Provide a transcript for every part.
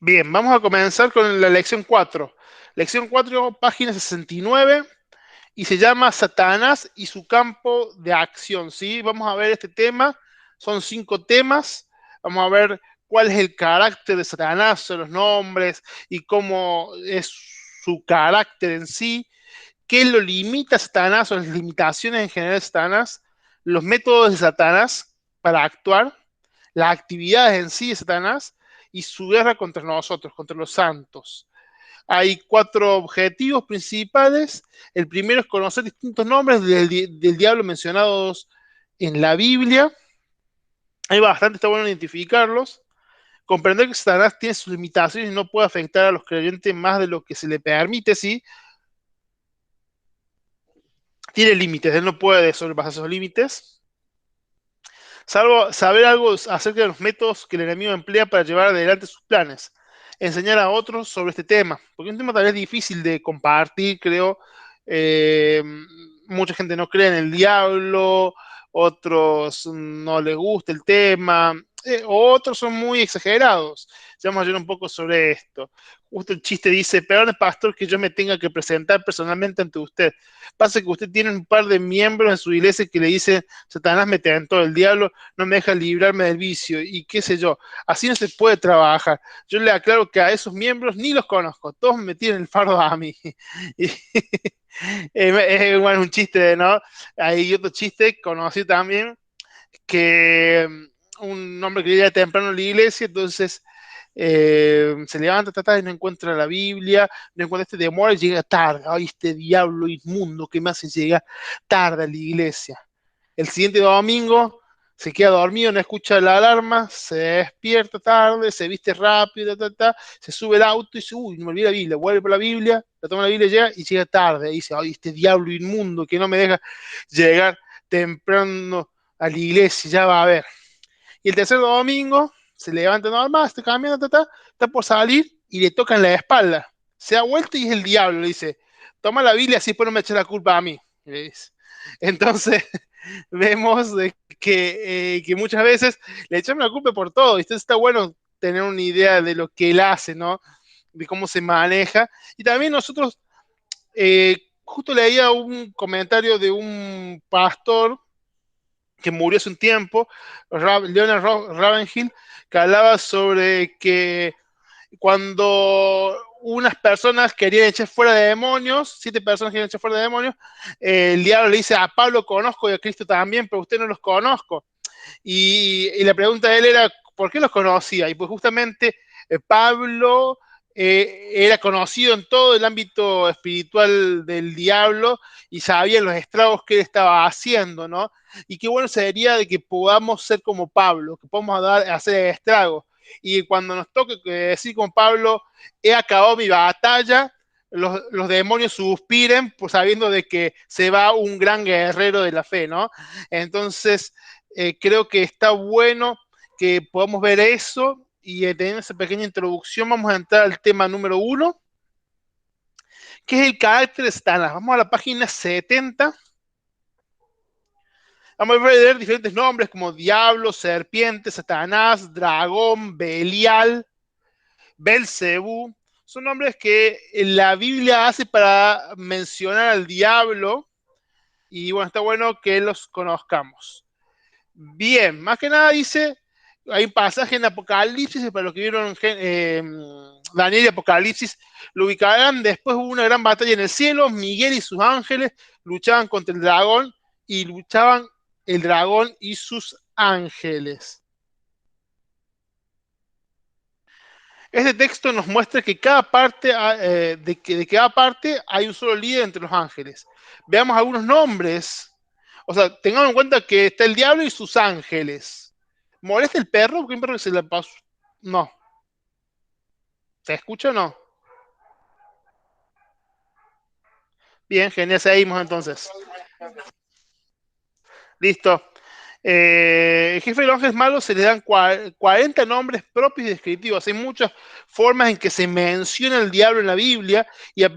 Bien, vamos a comenzar con la lección 4. Lección 4, página 69, y se llama Satanás y su campo de acción, ¿sí? Vamos a ver este tema, son 5 temas, vamos a ver cuál es el carácter de Satanás, son los nombres y cómo es su carácter en sí, qué lo limita a Satanás o las limitaciones en general de Satanás, los métodos de Satanás para actuar, las actividades en sí de Satanás y su guerra contra nosotros, contra los santos. Hay 4 objetivos principales. El primero es conocer distintos nombres del diablo mencionados en la Biblia. Hay bastante, está bueno identificarlos. Comprender que Satanás tiene sus limitaciones y no puede afectar a los creyentes más de lo que se le permite, sí. Tiene límites, él no puede sobrepasar esos límites. Salvo saber algo acerca de los métodos que el enemigo emplea para llevar adelante sus planes. Enseñar a otros sobre este tema, porque es un tema tal vez difícil de compartir, creo. Eh, Mucha gente no cree en el diablo, otros no les gusta el tema, otros son muy exagerados. Ya vamos a hablar un poco sobre esto. Justo el chiste dice, perdone pastor que yo me tenga que presentar personalmente ante usted. Pasa que usted tiene un par de miembros en su iglesia que le dicen, Satanás me tentó, el diablo no me deja librarme del vicio y qué sé yo. Así no se puede trabajar. Yo le aclaro que a esos miembros ni los conozco, todos me tienen el fardo a mí. Y, es bueno, un chiste, ¿no? Hay otro chiste conocido también, que un hombre que llega temprano a la iglesia, entonces se levanta, y no encuentra la Biblia, no encuentra este demonio y llega tarde. Ay, este diablo inmundo que me hace llegar tarde a la iglesia. El siguiente domingo se queda dormido, no escucha la alarma, se despierta tarde, se viste rápido, se sube al auto y dice, uy, no me olvidé la Biblia, vuelve por la Biblia, la toma la Biblia llega y llega tarde. Y dice, ay, este diablo inmundo que no me deja llegar temprano a la iglesia, ya va a ver. Y el tercer domingo se levanta normal, está caminando, está por salir y le tocan la espalda. Se da vuelta y es el diablo, le dice, toma la Biblia así después no me eches la culpa a mí. Le dice. Entonces, vemos que muchas veces le echamos la culpa por todo. Entonces está bueno tener una idea de lo que él hace, ¿no? De cómo se maneja. Y también nosotros, justo leía un comentario de un pastor que murió hace un tiempo, Leonard Ravenhill, que hablaba sobre que cuando unas personas querían echar fuera de demonios, 7 personas querían echar fuera de demonios, el diablo le dice, a Pablo conozco y a Cristo también, pero usted no los conozco. Y la pregunta de él era, ¿por qué los conocía? Y pues justamente Pablo era conocido en todo el ámbito espiritual del diablo y sabía los estragos que él estaba haciendo, ¿no? Y qué bueno sería de que podamos ser como Pablo, que podamos hacer estragos. Y cuando nos toque decir con Pablo, he acabado mi batalla, los demonios suspiren, pues sabiendo de que se va un gran guerrero de la fe, ¿no? Entonces, creo que está bueno que podamos ver eso y teniendo esa pequeña introducción vamos a entrar al tema número 1, que es el carácter de Satanás. Vamos a la página 70. Vamos a ver diferentes nombres como diablo, serpiente, Satanás, dragón, Belial, Belcebú. Son nombres que la Biblia hace para mencionar al diablo y bueno, está bueno que los conozcamos. Bien, más que nada dice, hay un pasaje en Apocalipsis, para los que vieron Daniel y Apocalipsis, lo ubicarán, después hubo una gran batalla en el cielo, Miguel y sus ángeles luchaban contra el dragón y luchaban el dragón y sus ángeles. Este texto nos muestra que cada parte, de cada parte hay un solo líder entre los ángeles. Veamos algunos nombres. O sea, tengamos en cuenta que está el diablo y sus ángeles. ¿Molesta el perro? Porque hay un perro que se le pasó. No. ¿Se escucha o no? Bien, genial, seguimos entonces. Listo. El jefe de los ángeles malos se le dan 40 nombres propios y descriptivos. Hay muchas formas en que se menciona el diablo en la Biblia y se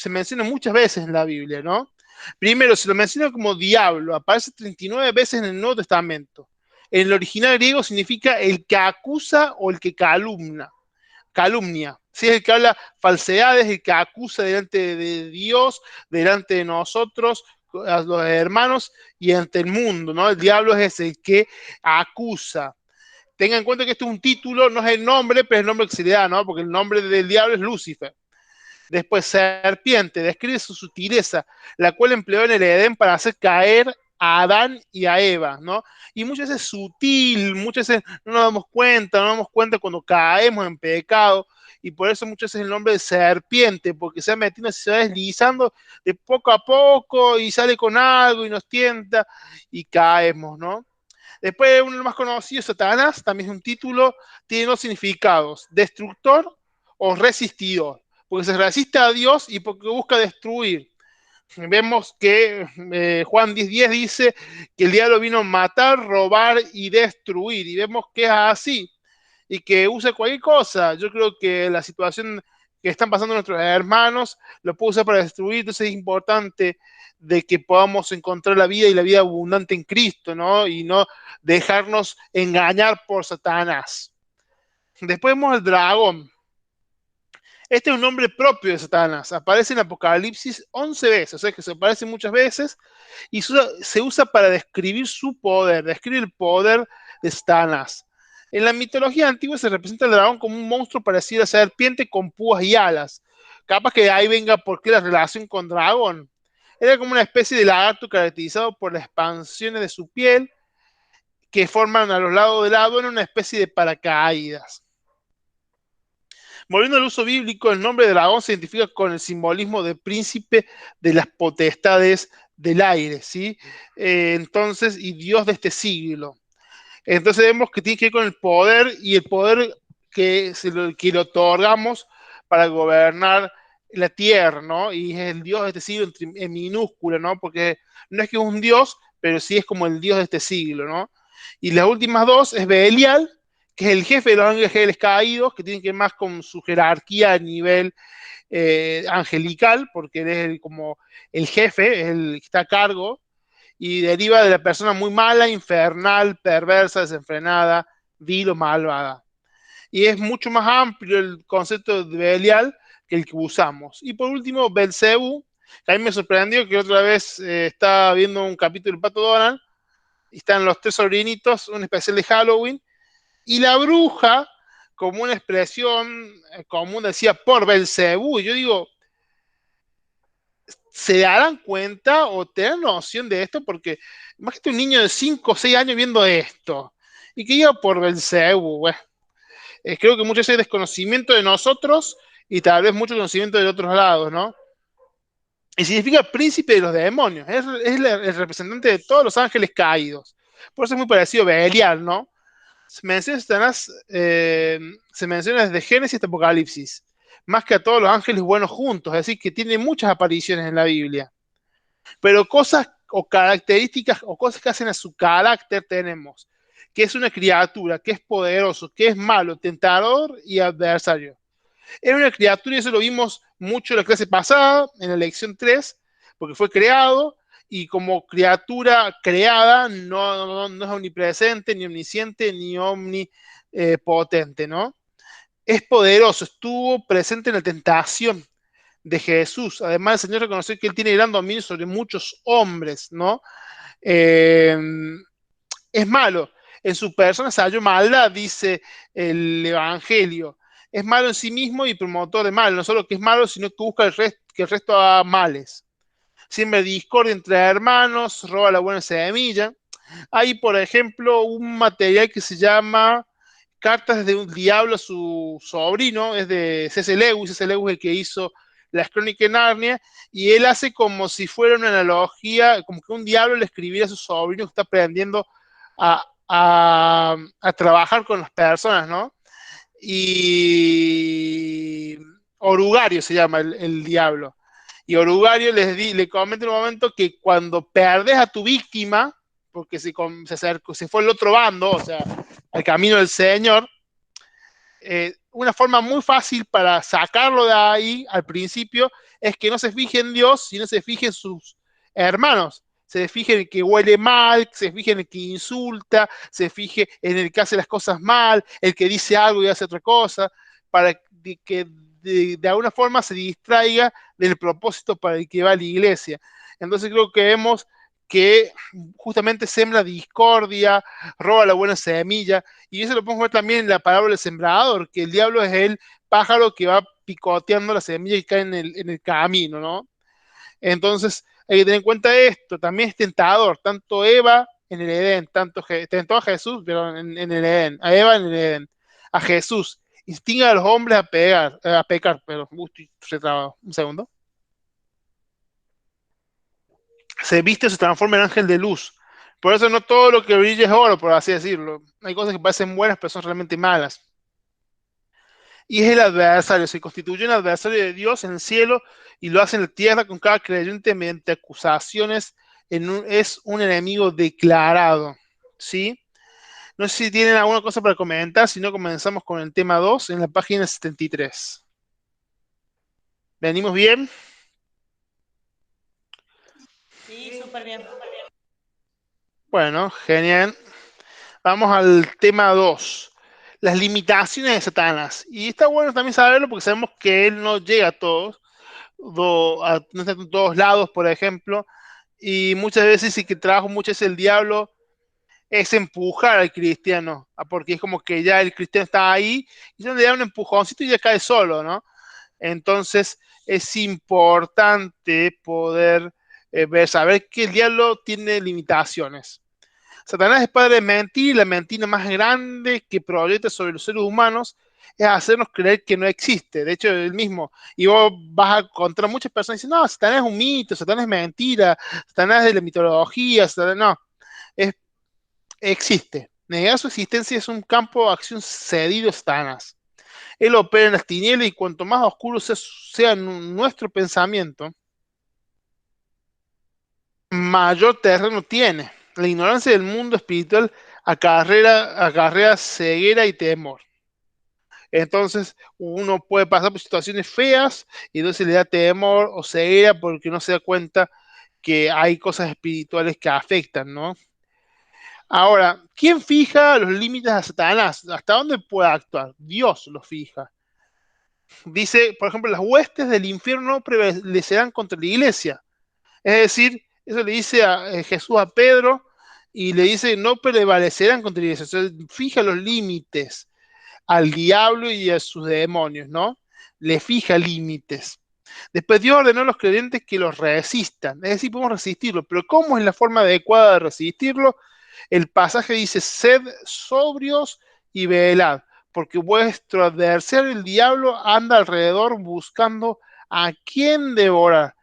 menciona muchas veces en la Biblia, ¿no? Primero, se lo menciona como diablo, aparece 39 veces en el Nuevo Testamento. En el original griego significa el que acusa o el que calumna. calumnia. ¿Sí? Es el que habla falsedades, el que acusa delante de Dios, delante de nosotros, a los hermanos y ante el mundo, ¿no? El diablo es el que acusa. Tengan en cuenta que este es un título, no es el nombre, pero es el nombre que se le da, ¿no? Porque el nombre del diablo es Lucifer. Después, serpiente, describe su sutileza, la cual empleó en el Edén para hacer caer a Adán y a Eva, ¿no? Y muchas veces sutil, muchas veces no nos damos cuenta, no nos damos cuenta cuando caemos en pecado, y por eso muchas veces el nombre de serpiente, porque se va metiendo, se va deslizando de poco a poco y sale con algo y nos tienta y caemos, ¿no? Después, uno más conocido, Satanás, también es un título, tiene dos significados, destructor o resistidor, porque se resiste a Dios y porque busca destruir. Vemos que Juan 10:10 dice que el diablo vino a matar, robar y destruir, y vemos que es así, y que usa cualquier cosa. Yo creo que la situación que están pasando nuestros hermanos lo puede usar para destruir, entonces es importante de que podamos encontrar la vida y la vida abundante en Cristo, ¿no? Y no dejarnos engañar por Satanás. Después vemos el dragón. Este es un nombre propio de Satanás. Aparece en Apocalipsis 11 veces, o sea que se aparece muchas veces y se usa para describir su poder, describir el poder de Satanás. En la mitología antigua se representa al dragón como un monstruo parecido a serpiente con púas y alas. Capaz que de ahí venga por qué la relación con dragón. Era como una especie de lagarto caracterizado por las expansiones de su piel que forman a los lados del lado en una especie de paracaídas. Volviendo al uso bíblico, el nombre de dragón se identifica con el simbolismo de príncipe de las potestades del aire, ¿sí? Entonces, y Dios de este siglo. Entonces vemos que tiene que ver con el poder y el poder que le otorgamos para gobernar la tierra, ¿no? Y es el Dios de este siglo en minúscula, ¿no? Porque no es que es un Dios, pero sí es como el Dios de este siglo, ¿no? Y las últimas dos es Belial, que es el jefe de los ángeles caídos, que tiene que ver más con su jerarquía a nivel angelical, porque él es como el jefe, es el que está a cargo, y deriva de la persona muy mala, infernal, perversa, desenfrenada, vil o malvada. Y es mucho más amplio el concepto de Belial que el que usamos. Y por último, Belcebú, que a mí me sorprendió que otra vez estaba viendo un capítulo del Pato Donald, y están los tres sobrinitos, un especial de Halloween, y la bruja, como una expresión común, decía por Belcebú. Y yo digo, ¿se darán cuenta o te dan noción de esto? Porque imagínate un niño de 5 o 6 años viendo esto y que iba por Belcebú. Bueno, creo que mucho ese desconocimiento de nosotros y tal vez mucho conocimiento de otros lados, ¿no? Y significa príncipe de los demonios, es el representante de todos los ángeles caídos. Por eso es muy parecido a Belial, ¿no? Se menciona Satanás, se menciona desde Génesis hasta Apocalipsis, más que a todos los ángeles buenos juntos, es decir, que tiene muchas apariciones en la Biblia. Pero cosas o características o cosas que hacen a su carácter tenemos, que es una criatura, que es poderoso, que es malo, tentador y adversario. Es una criatura, y eso lo vimos mucho en la clase pasada, en la lección 3, porque fue creado y como criatura creada no es omnipresente, ni omnisciente, ni omnipotente, ¿no? Es poderoso, estuvo presente en la tentación de Jesús. Además, el Señor reconoció que Él tiene gran dominio sobre muchos hombres, ¿no? Eh, es malo. En su persona se halló maldad, dice el Evangelio. Es malo en sí mismo y promotor de mal. No solo que es malo, sino que busca que el resto haga males. Siembra discordia entre hermanos, roba la buena semilla. Hay, por ejemplo, un material que se llama Cartas de un diablo a su sobrino, es de C.S. Lewis. C.S. Lewis es el que hizo Las Crónicas de Narnia, y él hace como si fuera una analogía, como que un diablo le escribiera a su sobrino que está aprendiendo a trabajar con las personas, ¿no? Y Orugario se llama el diablo. Y Orugario le comenta en un momento que cuando perdes a tu víctima, porque se fue al otro bando, o sea, al camino del Señor, una forma muy fácil para sacarlo de ahí al principio es que no se fije en Dios, sino se fije en sus hermanos. Se fije en el que huele mal, se fije en el que insulta, se fije en el que hace las cosas mal, el que dice algo y hace otra cosa. para que de alguna forma se distraiga del propósito para el que va a la iglesia. Entonces creo que vemos que justamente sembra discordia, roba la buena semilla, y eso lo podemos ver también en la parábola del sembrador, que el diablo es el pájaro que va picoteando la semilla y cae en el camino, ¿no? Entonces, hay que tener en cuenta esto, también es tentador, tanto Eva en el Edén, tentó a Jesús, pero en el Edén, a Eva en el Edén, a Jesús, instiga a los hombres a pecar, pero se traba, un segundo, se viste, se transforma en ángel de luz. Por eso no todo lo que brilla es oro, por así decirlo. Hay cosas que parecen buenas, pero son realmente malas. Y es el adversario, se constituye un adversario de Dios en el cielo y lo hace en la tierra con cada creyente mediante acusaciones, es un enemigo declarado, ¿sí? No sé si tienen alguna cosa para comentar, si no comenzamos con el tema 2 en la página 73. ¿Venimos bien? Sí, súper bien. Bueno, genial. Vamos al tema 2, las limitaciones de Satanás. Y está bueno también saberlo porque sabemos que él no llega a todos, no está en todos lados, por ejemplo, y muchas veces sí que trabaja mucho es el diablo, es empujar al cristiano, porque es como que ya el cristiano está ahí y ya le da un empujoncito y ya cae solo, ¿no? Entonces es importante poder saber que el diablo tiene limitaciones. Satanás es padre de mentir y la mentira más grande que proyecta sobre los seres humanos es hacernos creer que no existe. De hecho, él mismo, y vos vas a encontrar muchas personas que dicen, no, Satanás es un mito, Satanás es mentira, Satanás es de la mitología, Satanás, no, es, existe. Negar su existencia es un campo de acción cedido a Satanás. Él opera en las tinieblas y cuanto más oscuro sea nuestro pensamiento, mayor terreno tiene. La ignorancia del mundo espiritual acarrea ceguera y temor. Entonces uno puede pasar por situaciones feas y entonces le da temor o ceguera porque no se da cuenta que hay cosas espirituales que afectan, ¿no? Ahora, ¿quién fija los límites a Satanás? ¿Hasta dónde puede actuar? Dios los fija. Dice, por ejemplo, las huestes del infierno prevalecerán contra la iglesia. Es decir, eso le dice a Jesús a Pedro y le dice, no prevalecerán contra la iglesia. O sea, fija los límites al diablo y a sus demonios, ¿no? Le fija límites. Después Dios ordenó a los creyentes que los resistan, es decir, podemos resistirlo, pero ¿cómo es la forma adecuada de resistirlo? El pasaje dice, sed sobrios y velad, porque vuestro adversario, el diablo, anda alrededor buscando a quien devorar,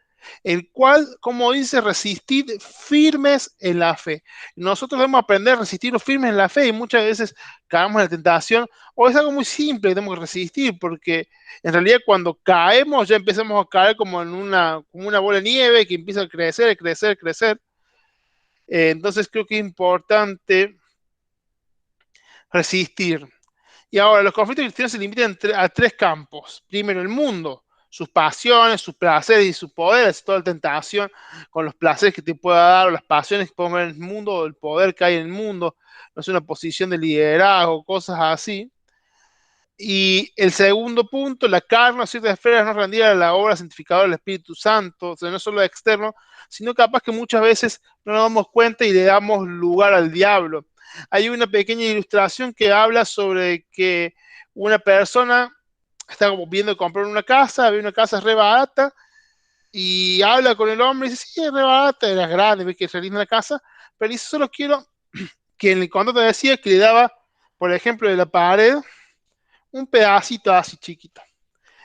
el cual, como dice, resistid firmes en la fe. Nosotros debemos aprender a resistir firmes en la fe y muchas veces caemos en la tentación, o es algo muy simple que tenemos que resistir, porque en realidad cuando caemos ya empezamos a caer como una bola de nieve que empieza a crecer, crecer, crecer. Entonces creo que es importante resistir. Y ahora, los conflictos cristianos se limitan a tres campos. Primero, el mundo, sus pasiones, sus placeres y sus poderes, toda la tentación con los placeres que te pueda dar, o las pasiones que podemos ver en el mundo, o el poder que hay en el mundo, no es una posición de liderazgo, cosas así. Y el segundo punto, la carne, ciertas esferas no rendidas a la obra santificadora del Espíritu Santo, o sea, no solo externo, sino capaz que muchas veces no nos damos cuenta y le damos lugar al diablo. Hay una pequeña ilustración que habla sobre que una persona está como viendo comprar una casa, ve una casa re barata y habla con el hombre y dice, sí, es re barata, era grande, ve que es re linda la casa, pero dice, solo quiero que en el contrato decía que le daba, por ejemplo, de la pared, un pedacito así chiquito.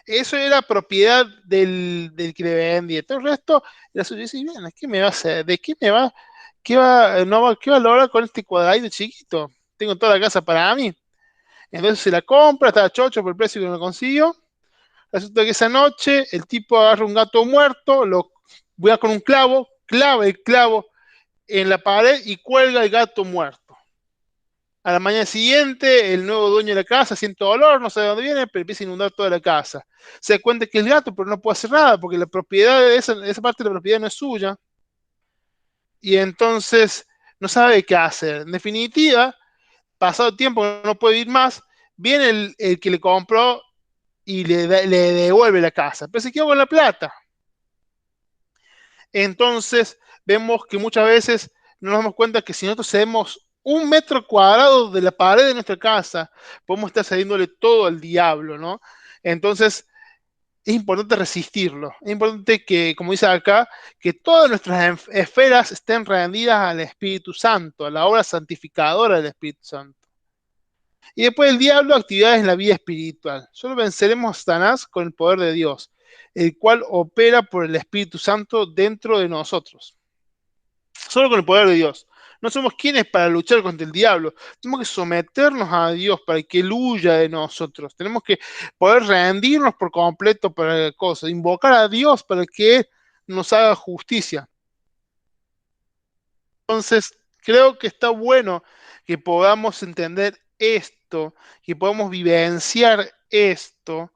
Eso era propiedad del que le vendía. Todo el resto era suyo. Y dice, bien, ¿qué me va a hacer? ¿De qué me va? ¿Qué va, no va, qué va a lograr con este cuadradito chiquito? Tengo toda la casa para mí. Entonces se la compra, está chocho por el precio que no lo consiguió. Resulta que esa noche el tipo agarra un gato muerto, lo voy con un clavo, clava el clavo en la pared y cuelga el gato muerto. A la mañana siguiente, el nuevo dueño de la casa siente dolor, no sabe de dónde viene, pero empieza a inundar toda la casa. Se da cuenta que es el gato, pero no puede hacer nada porque la propiedad de esa parte de la propiedad no es suya. Y entonces no sabe qué hacer. En definitiva, pasado el tiempo, no puede ir más, viene el que le compró y le devuelve la casa, pero se quedó con la plata. Entonces vemos que muchas veces no nos damos cuenta que si nosotros cedemos 1 metro cuadrado de la pared de nuestra casa, podemos estar cediéndole todo al diablo, ¿no? Entonces es importante resistirlo. Es importante que, como dice acá, que todas nuestras esferas estén rendidas al Espíritu Santo, a la obra santificadora del Espíritu Santo. Y después el diablo, actividades en la vida espiritual. Solo venceremos a Satanás con el poder de Dios, el cual opera por el Espíritu Santo dentro de nosotros. Solo con el poder de Dios. No somos quienes para luchar contra el diablo. Tenemos que someternos a Dios para que Él huya de nosotros. Tenemos que poder rendirnos por completo para la cosa, invocar a Dios para que Él nos haga justicia. Entonces, creo que está bueno que podamos entender esto, que podamos vivenciar esto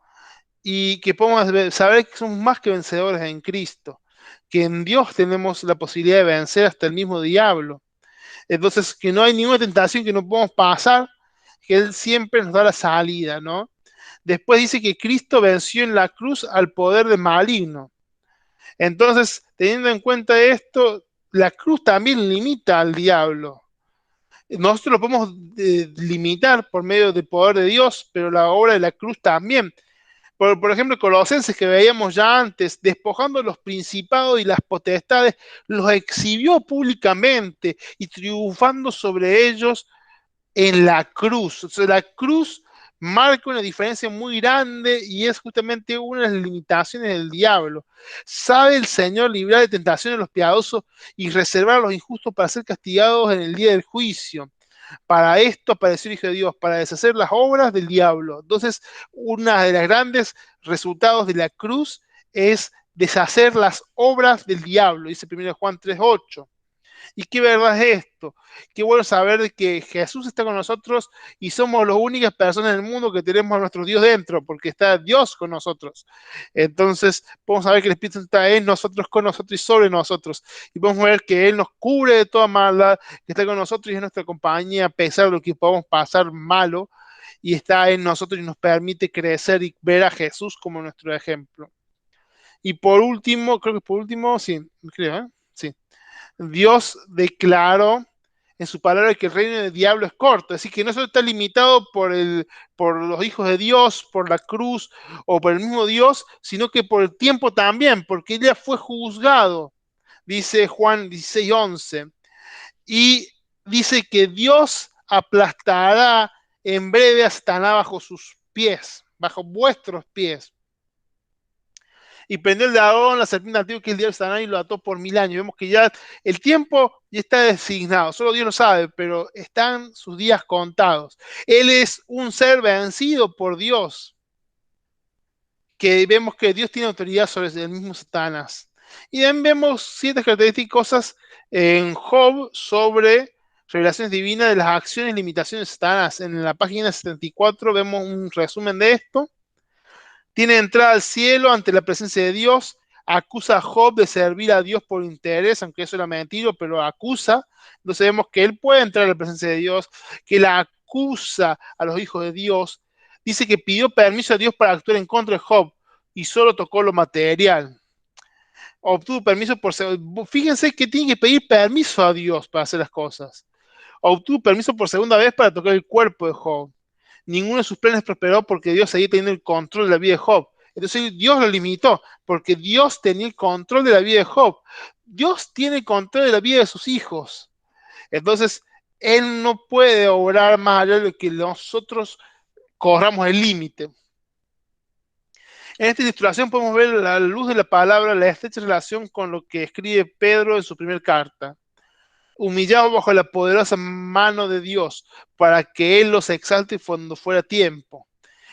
y que podamos saber que somos más que vencedores en Cristo, que en Dios tenemos la posibilidad de vencer hasta el mismo diablo. Entonces, que no hay ninguna tentación que no podamos pasar, que Él siempre nos da la salida, ¿no? Después dice que Cristo venció en la cruz al poder del maligno. Entonces, teniendo en cuenta esto, la cruz también limita al diablo. Nosotros lo podemos limitar por medio del poder de Dios, pero la obra de la cruz también. Por ejemplo, Colosenses que veíamos ya antes, despojando los principados y las potestades, los exhibió públicamente y triunfando sobre ellos en la cruz. O sea, la cruz marca una diferencia muy grande y es justamente una de las limitaciones del diablo. ¿Sabe el Señor librar de tentaciones a los piadosos y reservar a los injustos para ser castigados en el día del juicio? Para esto apareció el Hijo de Dios, para deshacer las obras del diablo. Entonces, una de las grandes resultados de la cruz es deshacer las obras del diablo, dice 1 Juan 3:8. ¿Y qué verdad es esto? Qué bueno saber que Jesús está con nosotros y somos las únicas personas en el mundo que tenemos a nuestro Dios dentro, porque está Dios con nosotros. Entonces, podemos saber que el Espíritu Santo está en nosotros, con nosotros y sobre nosotros. Y podemos ver que Él nos cubre de toda maldad, que está con nosotros y es nuestra compañía, a pesar de lo que podamos pasar malo, y está en nosotros y nos permite crecer y ver a Jesús como nuestro ejemplo. Y por último, creo que por último, sí, creo, ¿eh? Sí. Dios declaró en su palabra que el reino del diablo es corto, así que no solo está limitado por los hijos de Dios, por la cruz o por el mismo Dios, sino que por el tiempo también, porque él ya fue juzgado, dice Juan 16:11, y dice que Dios aplastará en breve a Satanás bajo sus pies, bajo vuestros pies. Y prendió el dragón, la serpiente antigua que es el diablo Satanás y lo ató por 1000 años. Vemos que ya el tiempo ya está designado, solo Dios lo sabe, pero están sus días contados. Él es un ser vencido por Dios, que vemos que Dios tiene autoridad sobre el mismo Satanás. Y también vemos ciertas características, cosas en Job sobre revelaciones divinas de las acciones y limitaciones de Satanás. En la página 74 vemos un resumen de esto. Tiene entrada al cielo ante la presencia de Dios, acusa a Job de servir a Dios por interés, aunque eso era mentira, pero lo acusa. Entonces vemos que él puede entrar a la presencia de Dios, que la acusa a los hijos de Dios. Dice que pidió permiso a Dios para actuar en contra de Job y solo tocó lo material. Obtuvo permiso por... Fíjense que tiene que pedir permiso a Dios para hacer las cosas. Obtuvo permiso por segunda vez para tocar el cuerpo de Job. Ninguno de sus planes prosperó porque Dios seguía teniendo el control de la vida de Job. Entonces Dios lo limitó porque Dios tenía el control de la vida de Job. Dios tiene el control de la vida de sus hijos. Entonces, Él no puede obrar más allá de lo que nosotros corramos el límite. En esta ilustración podemos ver a la luz de la palabra la estrecha relación con lo que escribe Pedro en su primera carta. Humillados bajo la poderosa mano de Dios para que Él los exalte cuando fuera tiempo.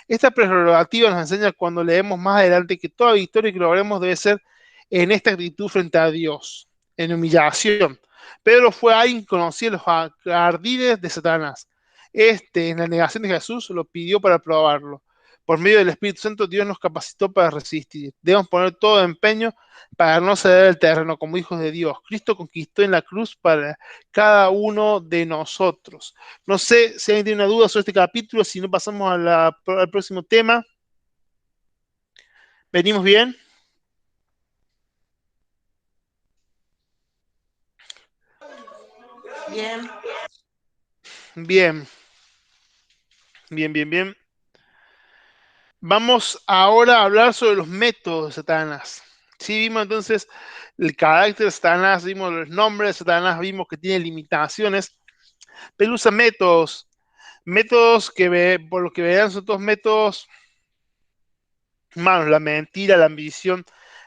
Esta prerrogativa nos enseña cuando leemos más adelante que toda victoria que logremos debe ser en esta actitud frente a Dios, en humillación. Pedro fue alguien que conocía los ardides de Satanás. En la negación de Jesús, lo pidió para probarlo. Por medio del Espíritu Santo, Dios nos capacitó para resistir. Debemos poner todo empeño para no ceder el terreno como hijos de Dios. Cristo conquistó en la cruz para cada uno de nosotros. No sé si alguien tiene una duda sobre este capítulo, si no pasamos al próximo tema. ¿Venimos bien? Bien. Bien, bien, bien, bien. Vamos ahora a hablar sobre los métodos de Satanás. Sí, vimos entonces el carácter de Satanás, vimos los nombres de Satanás, vimos que tiene limitaciones, pero él usa métodos, métodos por lo que verán son todos métodos malos, la mentira, la ambición,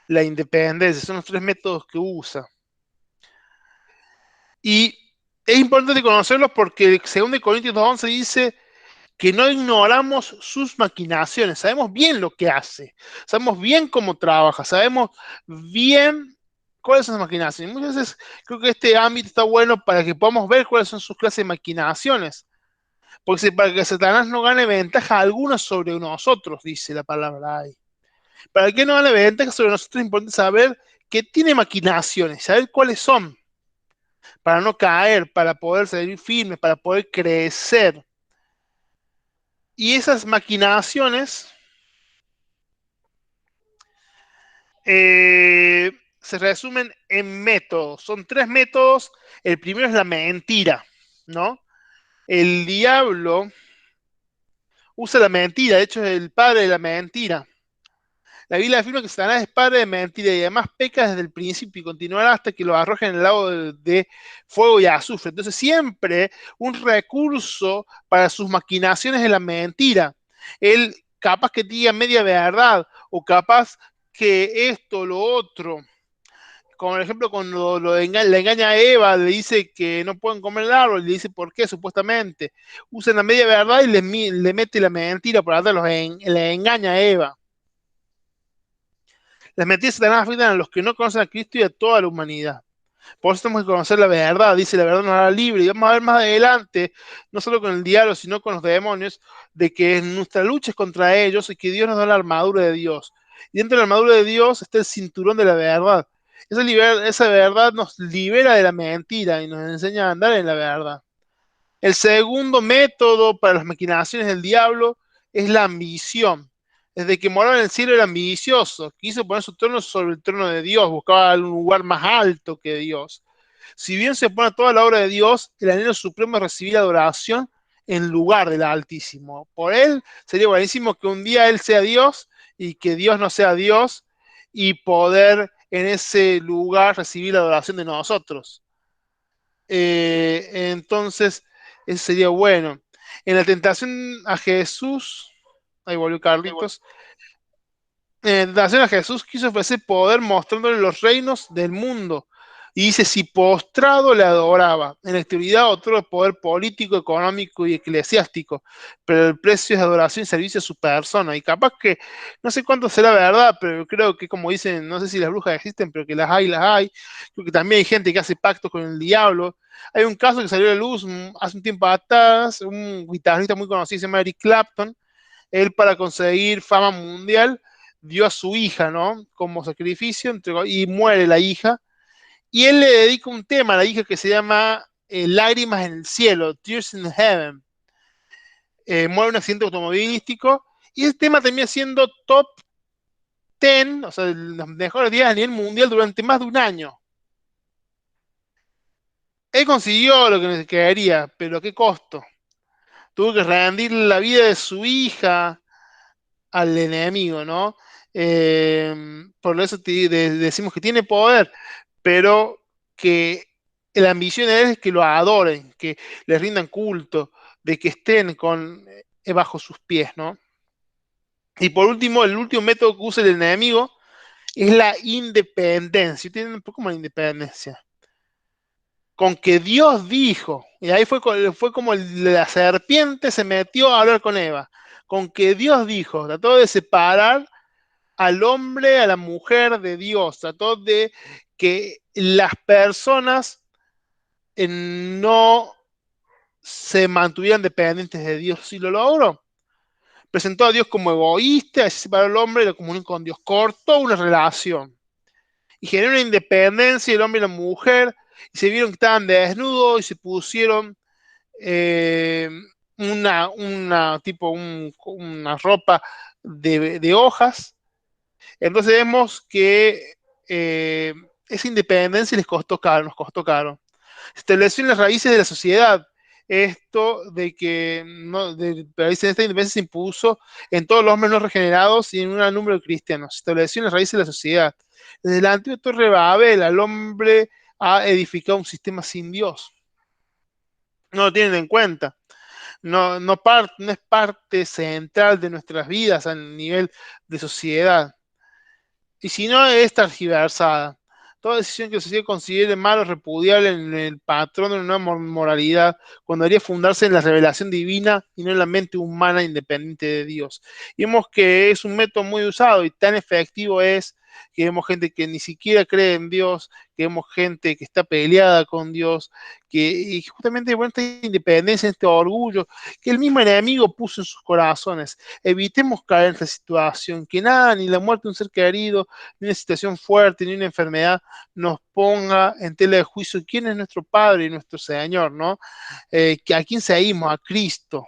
la independencia, son los tres métodos que usa. Y es importante conocerlos porque según de Corintios 2:11 dice que no ignoramos sus maquinaciones, sabemos bien lo que hace, sabemos bien cómo trabaja, sabemos bien cuáles son sus maquinaciones. Muchas veces creo que este ámbito está bueno para que podamos ver cuáles son sus clases de maquinaciones, porque para que Satanás no gane ventaja alguna sobre nosotros, dice la palabra ahí. Para que no gane ventaja sobre nosotros es importante saber que tiene maquinaciones, saber cuáles son, para no caer, para poder salir firmes, para poder crecer. Y esas maquinaciones se resumen en métodos. Son tres métodos. El primero es la mentira, ¿no? El diablo usa la mentira, de hecho es el padre de la mentira. La Biblia afirma que Satanás es padre de mentira y además peca desde el principio y continuará hasta que lo arrojen en el lago de fuego y azufre. Entonces siempre un recurso para sus maquinaciones es la mentira. Él capaz que diga media verdad o capaz que esto, lo otro. Como por ejemplo cuando le engaña a Eva, le dice que no pueden comer el árbol, le dice por qué supuestamente. Usa la media verdad y le mete la mentira por atrás, le engaña a Eva. Las mentiras de Satanás afectan a los que no conocen a Cristo y a toda la humanidad. Por eso tenemos que conocer la verdad, dice la verdad nos hará libre. Y vamos a ver más adelante, no solo con el diablo, sino con los demonios, de que nuestra lucha es contra ellos y que Dios nos da la armadura de Dios. Y dentro de la armadura de Dios está el cinturón de la verdad. Esa verdad nos libera de la mentira y nos enseña a andar en la verdad. El segundo método para las maquinaciones del diablo es la ambición. Desde que moraba en el cielo era ambicioso, quiso poner su trono sobre el trono de Dios, buscaba un lugar más alto que Dios. Si bien se pone toda la obra de Dios, el anhelo supremo es recibir adoración en lugar del Altísimo. Por él sería buenísimo que un día él sea Dios y que Dios no sea Dios y poder en ese lugar recibir la adoración de nosotros. Entonces, eso sería bueno. En la tentación a Jesús, ahí volvió Carlitos, en la tentación a Jesús quiso ofrecer poder mostrándole los reinos del mundo. Y dice, si postrado le adoraba, en la actividad otro poder político, económico y eclesiástico, pero el precio es adoración y servicio a su persona. Y capaz que, no sé cuánto será verdad, pero creo que como dicen, no sé si las brujas existen, pero que las hay, las hay. Creo que también hay gente que hace pactos con el diablo. Hay un caso que salió a la luz hace un tiempo atrás, un guitarrista muy conocido, se llama Eric Clapton. Él para conseguir fama mundial dio a su hija, ¿no? Como sacrificio y muere la hija. Y él le dedica un tema a la hija que se llama Lágrimas en el cielo, Tears in Heaven. Muere en un accidente automovilístico y ese tema termina siendo top 10, o sea, los mejores días a nivel mundial durante más de un año. Él consiguió lo que quería, pero ¿a qué costo? Tuvo que rendir la vida de su hija al enemigo, ¿no? Eh, por eso decimos que tiene poder, pero que la ambición es que lo adoren, que le rindan culto, de que estén bajo sus pies, ¿no? Y por último, el último método que usa el enemigo es la independencia. Tienen un poco más de independencia. Con que Dios dijo, y ahí fue como la serpiente se metió a hablar con Eva, con que Dios dijo, trató de separar al hombre, a la mujer de Dios, trató de que las personas no se mantuvieran dependientes de Dios. Y lo logró. Presentó a Dios como egoísta, se separó al hombre y lo comunicó con Dios. Cortó una relación y generó una independencia el hombre y la mujer. Y se vieron que estaban desnudos y se pusieron eh, una ropa de hojas Entonces vemos que esa independencia les costó caro, nos costó caro. Se estableció en las raíces de la sociedad. Esto de que no, esta independencia se impuso en todos los hombres no regenerados y en un gran número de cristianos. Se estableció en las raíces de la sociedad. Desde la antigua Torre de Babel, al hombre ha edificado un sistema sin Dios. No lo tienen en cuenta. No es parte central de nuestras vidas a nivel de sociedad. Y si no, es tergiversada. Toda decisión que la sociedad considere mal o repudiable en el patrón de una nueva moralidad, cuando debería fundarse en la revelación divina y no en la mente humana independiente de Dios. Y vemos que es un método muy usado y tan efectivo es que vemos gente que ni siquiera cree en Dios, que vemos gente que está peleada con Dios, y justamente bueno, esta independencia, este orgullo que el mismo enemigo puso en sus corazones. Evitemos caer en esta situación, que nada, ni la muerte de un ser querido, ni una situación fuerte, ni una enfermedad nos ponga en tela de juicio quién es nuestro Padre y nuestro Señor, ¿no? ¿A quién seguimos? A Cristo.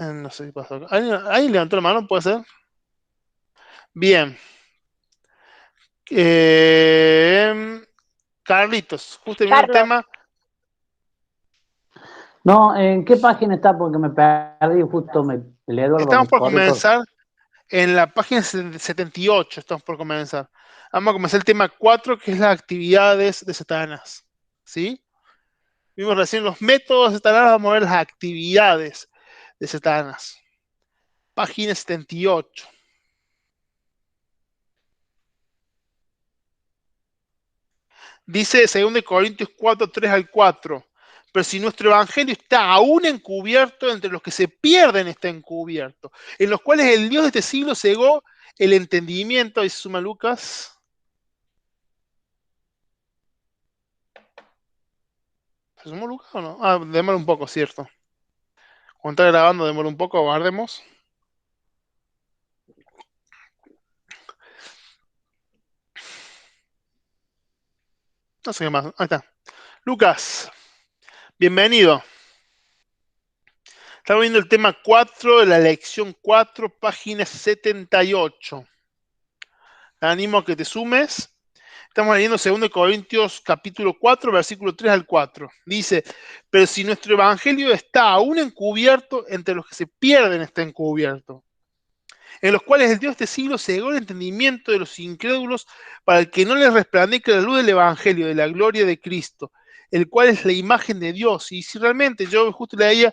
No sé qué pasó. ¿Alguien levantó la mano? ¿Puede ser? Bien. Eh, Carlitos, justo el mismo Carlos, tema. No, ¿en qué página está? Porque me perdí justo, el Eduardo Estamos me por corrió. comenzar en la página 78, estamos por comenzar. Vamos a comenzar el tema 4, que es las actividades de Satanás. ¿Sí? Vimos recién los métodos de Satanás, vamos a ver las actividades de Satanás. Página 78. Dice 2 Corintios 4, 3 al 4. Pero si nuestro evangelio está aún encubierto, entre los que se pierden está encubierto, en los cuales el Dios de este siglo cegó el entendimiento, y se suma Lucas. ¿Se sumó Lucas o no? Ah, demora un poco, cierto. Cuando está grabando demora un poco, guardemos. No sé qué más. Ahí está. Lucas, bienvenido. Estamos viendo el tema 4 de la lección 4, página 78. Te animo a que te sumes. Estamos leyendo 2 Corintios capítulo 4, versículo 3 al 4. Dice, pero si nuestro evangelio está aún encubierto, entre los que se pierden está encubierto, en los cuales el Dios de este siglo cegó el entendimiento de los incrédulos para que no les resplandezca la luz del evangelio, de la gloria de Cristo, el cual es la imagen de Dios. Y si realmente yo justo leía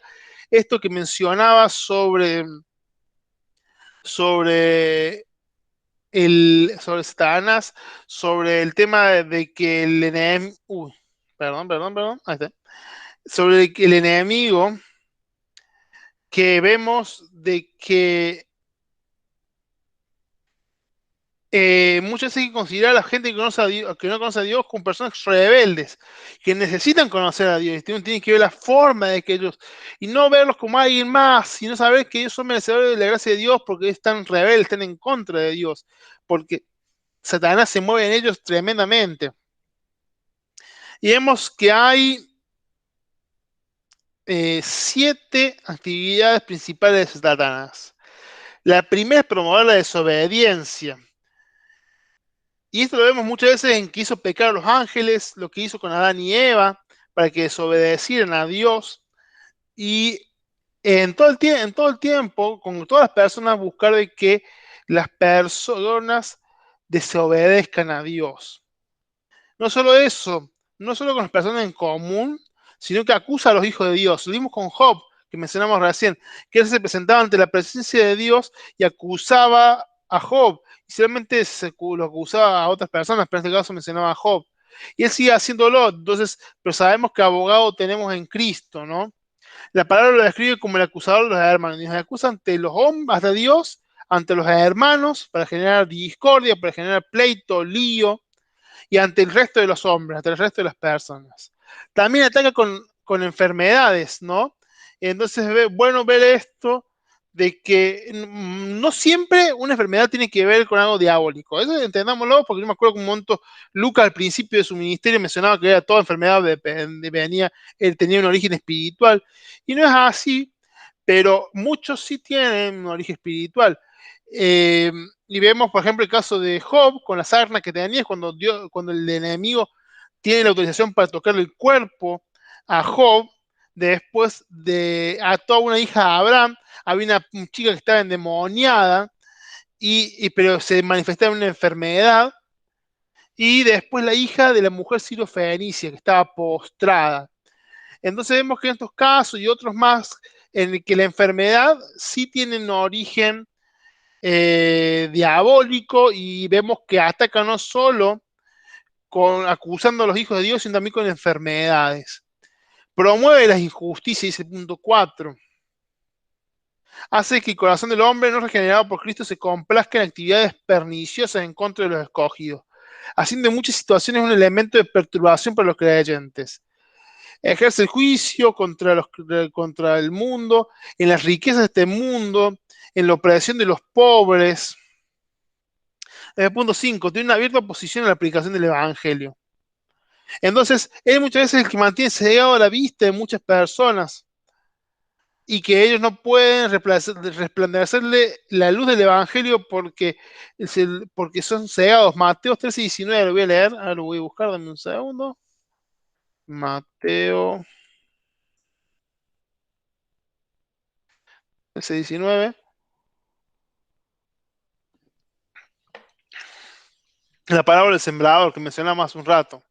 esto que mencionaba sobre sobre Satanás, sobre el tema de que el enemigo, perdón, ahí está. Sobre el enemigo, que vemos de que muchas veces hay que considerar a la gente que, conoce a Dios, que no conoce a Dios como personas rebeldes, que necesitan conocer a Dios, tienen que ver la forma de que ellos, y no verlos como alguien más, sino saber que ellos son merecedores de la gracia de Dios porque están rebeldes, están en contra de Dios, porque Satanás se mueve en ellos tremendamente. Y vemos que hay 7 actividades principales de Satanás. La primera es promover la desobediencia. Y esto lo vemos muchas veces en que hizo pecar a los ángeles, lo que hizo con Adán y Eva, para que desobedecieran a Dios. Y en todo el tiempo, con todas las personas, buscar de que las personas desobedezcan a Dios. No solo eso, no solo con las personas en común, sino que acusa a los hijos de Dios. Lo vimos con Job, que mencionamos recién, que él se presentaba ante la presencia de Dios y acusaba a Job. Y solamente lo acusaba a otras personas, pero en este caso mencionaba a Job. Y él sigue haciéndolo, entonces, pero sabemos que abogado tenemos en Cristo, ¿no? La palabra lo describe como el acusador de los hermanos. Y nos acusa ante los hombres, ante Dios, ante los hermanos, para generar discordia, para generar pleito, lío, y ante el resto de los hombres, ante el resto de las personas. También ataca con enfermedades, ¿no? Entonces es bueno ver esto de que no siempre una enfermedad tiene que ver con algo diabólico. Eso entendámoslo, porque yo me acuerdo que un momento Lucas al principio de su ministerio mencionaba que era toda enfermedad venía, él tenía un origen espiritual. Y no es así, pero muchos sí tienen un origen espiritual. Y vemos, por ejemplo, el caso de Job con la sarna que tenía, cuando el enemigo tiene la autorización para tocarle el cuerpo a Job, después de a toda una hija de Abraham, había una chica que estaba endemoniada, pero se manifestaba una enfermedad, y después la hija de la mujer sirofenicia, que estaba postrada. Entonces vemos que en estos casos y otros más, en el que la enfermedad sí tiene un origen diabólico, y vemos que ataca no solo acusando a los hijos de Dios, sino también con enfermedades. Promueve las injusticias, dice el punto 4. Hace que el corazón del hombre no regenerado por Cristo se complazca en actividades perniciosas en contra de los escogidos, haciendo en muchas situaciones un elemento de perturbación para los creyentes. Ejerce el juicio contra el mundo, en las riquezas de este mundo, en la opresión de los pobres. En el punto 5, tiene una abierta oposición a la aplicación del Evangelio. Entonces, él muchas veces es el que mantiene cegado la vista de muchas personas, y que ellos no pueden resplandecerle la luz del Evangelio porque son cegados. Mateo 13:19, lo voy a leer, ahora lo voy a buscar, dame un segundo. Mateo 13:19. La parábola del sembrador que mencionamos hace un rato.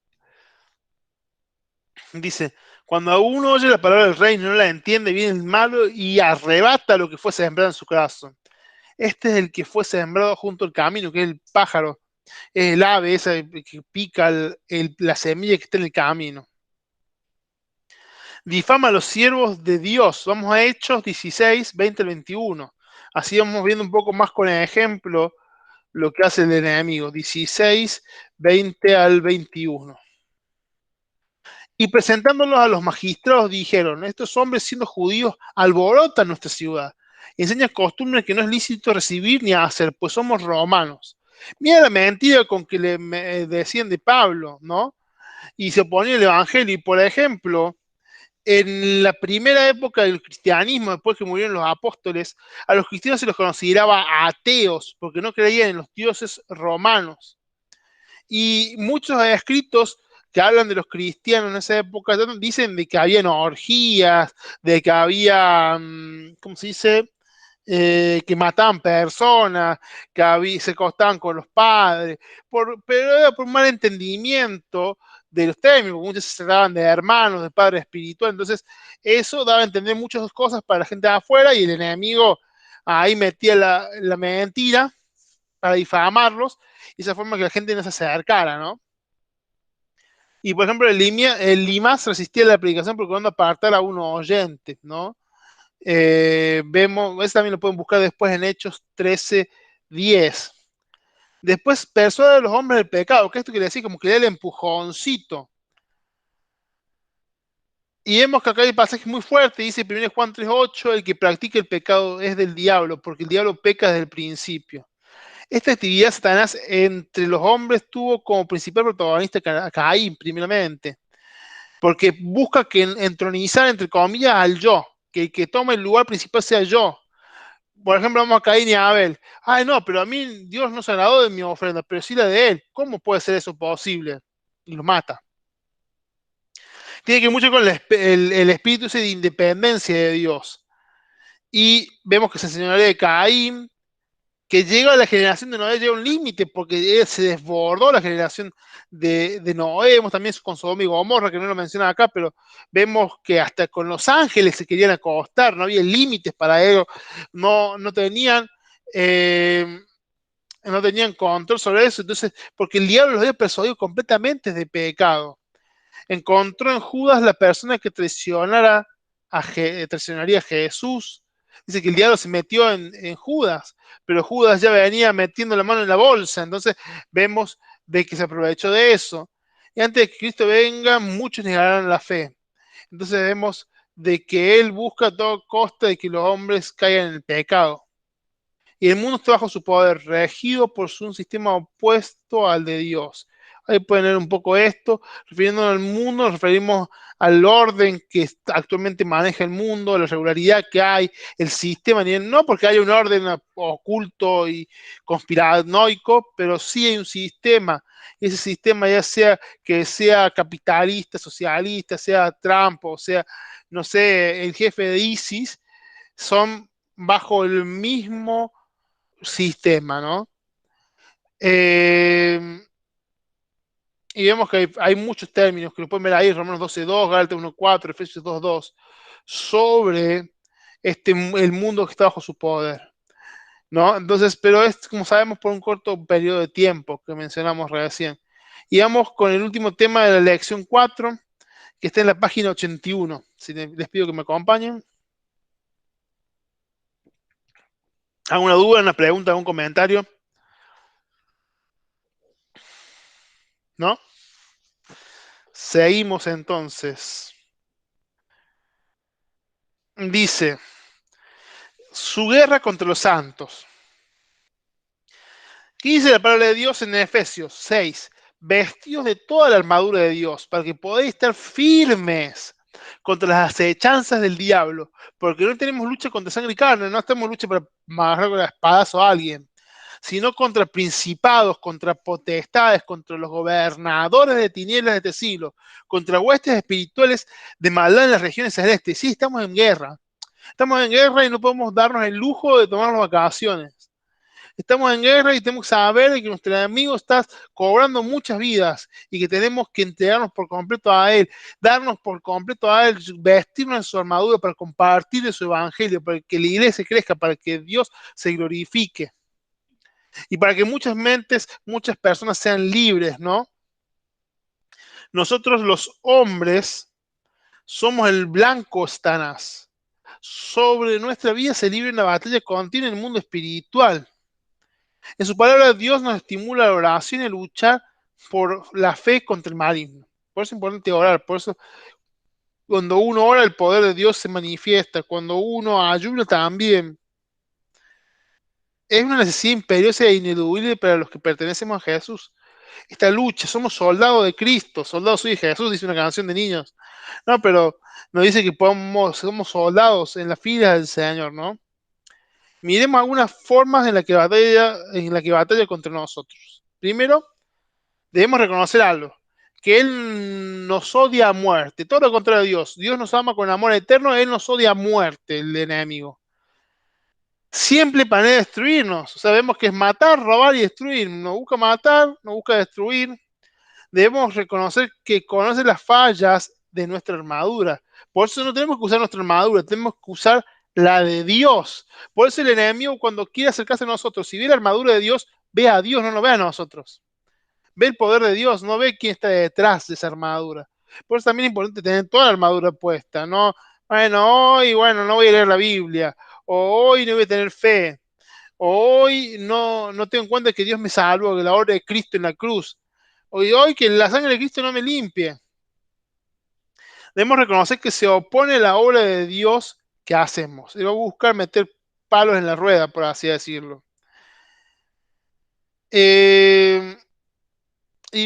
Dice: cuando uno oye la palabra del rey y no la entiende, viene el malo y arrebata lo que fue sembrado en su corazón. Este es el que fue sembrado junto al camino, que es el pájaro, es el ave esa que pica la semilla que está en el camino. Difama a los siervos de Dios. Vamos a Hechos 16, 20 al 21. Así vamos viendo un poco más con el ejemplo lo que hace el enemigo. 16, 20 al 21. Y presentándolos a los magistrados dijeron: estos hombres, siendo judíos, alborotan nuestra ciudad y enseñan costumbres que no es lícito recibir ni hacer, pues somos romanos. Mira la mentira con que decían de Pablo, ¿no? Y se oponía al evangelio. Y por ejemplo, en la primera época del cristianismo, después que murieron los apóstoles, a los cristianos se los consideraba ateos porque no creían en los dioses romanos. Y muchos escritos que hablan de los cristianos en esa época dicen de que habían orgías, de que había, ¿cómo se dice? Que mataban personas, que se acostaban con los padres, pero era por un mal entendimiento de los términos. Muchos se trataban de hermanos, de padre espiritual. Entonces eso daba a entender muchas cosas para la gente de afuera, y el enemigo ahí metía la mentira para difamarlos, y esa forma que la gente no se acercara, ¿no? Y por ejemplo, el Limas resistía la predicación procurando apartar a unos oyentes, ¿no? Eso también lo pueden buscar después en Hechos 13:10. Después persuade a los hombres del pecado, que esto quiere decir como que le da el empujoncito. Y vemos que acá hay un pasaje muy fuerte, dice 1 Juan 3:8: el que practica el pecado es del diablo, porque el diablo peca desde el principio. Esta actividad Satanás entre los hombres tuvo como principal protagonista a Caín, primeramente, porque busca entronizar, entre comillas, al yo, que el que tome el lugar principal sea yo. Por ejemplo, vamos a Caín y a Abel. Ay, no, pero a mí Dios no se agradó de mi ofrenda, pero sí la de él. ¿Cómo puede ser eso posible? Y lo mata. Tiene que ver mucho con el espíritu ese de independencia de Dios. Y vemos que se enseñaría de Caín, que llega a la generación de Noé, llega a un límite, porque se desbordó la generación de Noé. Vemos también con Sodoma y Gomorra, que no lo mencionan acá, pero vemos que hasta con los ángeles se querían acostar, no había límites para ellos, no tenían, no tenían control sobre eso. Entonces, porque el diablo los había persuadido completamente de pecado. Encontró en Judas la persona que traicionaría a Jesús. Dice que el diablo se metió en Judas, pero Judas ya venía metiendo la mano en la bolsa. Entonces vemos de que se aprovechó de eso. Y antes de que Cristo venga, muchos negarán la fe. Entonces vemos de que Él busca a toda costa de que los hombres caigan en el pecado. Y el mundo está bajo su poder, regido por un sistema opuesto al de Dios. ahí pueden leer un poco esto. Refiriéndonos al mundo, nos referimos al orden que actualmente maneja el mundo, la regularidad que hay, el sistema, no porque haya un orden oculto y conspiranoico, pero sí hay un sistema. Y ese sistema, ya sea que sea capitalista, socialista, sea Trump, o sea, no sé, el jefe de ISIS, son bajo el mismo sistema, ¿no? Y vemos que hay muchos términos que lo pueden ver ahí, Romanos 12:2, Gálatas 1:4, Efesios 2:2, sobre el mundo que está bajo su poder, ¿no? Entonces, pero es, como sabemos, por un corto periodo de tiempo que mencionamos recién. Y vamos con el último tema de la lección 4, que está en la página 81. Si les pido que me acompañen. ¿Alguna duda, una pregunta, algún comentario? ¿No? Seguimos entonces. Dice, su guerra contra los santos. ¿Qué dice la palabra de Dios en Efesios 6? Vestidos de toda la armadura de Dios, para que podáis estar firmes contra las acechanzas del diablo, porque no tenemos lucha contra sangre y carne, no estamos en lucha para agarrar con la espadazo a alguien, sino contra principados, contra potestades, contra los gobernadores de tinieblas de este siglo, contra huestes espirituales de maldad en las regiones celestes. Sí, estamos en guerra y no podemos darnos el lujo de tomar vacaciones. Estamos en guerra y tenemos que saber que nuestro enemigo está cobrando muchas vidas y que tenemos que entregarnos por completo a él, darnos por completo a él, vestirnos en su armadura para compartir su evangelio, para que la iglesia crezca, para que Dios se glorifique y para que muchas mentes, muchas personas sean libres, ¿no? Nosotros los hombres somos el blanco Satanás. Sobre nuestra vida se libra una batalla continua en el mundo espiritual. En su palabra, Dios nos estimula la oración y a luchar por la fe contra el maligno. Por eso es importante orar. Por eso, cuando uno ora, el poder de Dios se manifiesta. Cuando uno ayuna también. Es una necesidad imperiosa e ineludible para los que pertenecemos a Jesús. Esta lucha, somos soldados de Cristo, soldados soy de Jesús, dice una canción de niños. No, pero nos dice que somos soldados en la fila del Señor, ¿no? Miremos algunas formas en la que batalla contra nosotros. Primero, debemos reconocer algo, que Él nos odia a muerte, todo lo contrario de Dios. Dios nos ama con amor eterno, Él nos odia a muerte, el enemigo. Siempre planea destruirnos. Sabemos que es matar, robar y destruir. No busca matar, no busca destruir. Debemos reconocer que conoce las fallas de nuestra armadura. Por eso no tenemos que usar nuestra armadura, tenemos que usar la de Dios. Por eso el enemigo, cuando quiere acercarse a nosotros, si ve la armadura de Dios, ve a Dios, no lo ve a nosotros. Ve el poder de Dios, no ve quién está detrás de esa armadura. Por eso también es importante tener toda la armadura puesta, ¿no? Bueno, no voy a leer la Biblia, o hoy no voy a tener fe, o hoy no tengo en cuenta que Dios me salvó, que la obra de Cristo en la cruz, hoy que la sangre de Cristo no me limpie. Debemos reconocer que se opone a la obra de Dios que hacemos. Y va a buscar meter palos en la rueda, por así decirlo. Y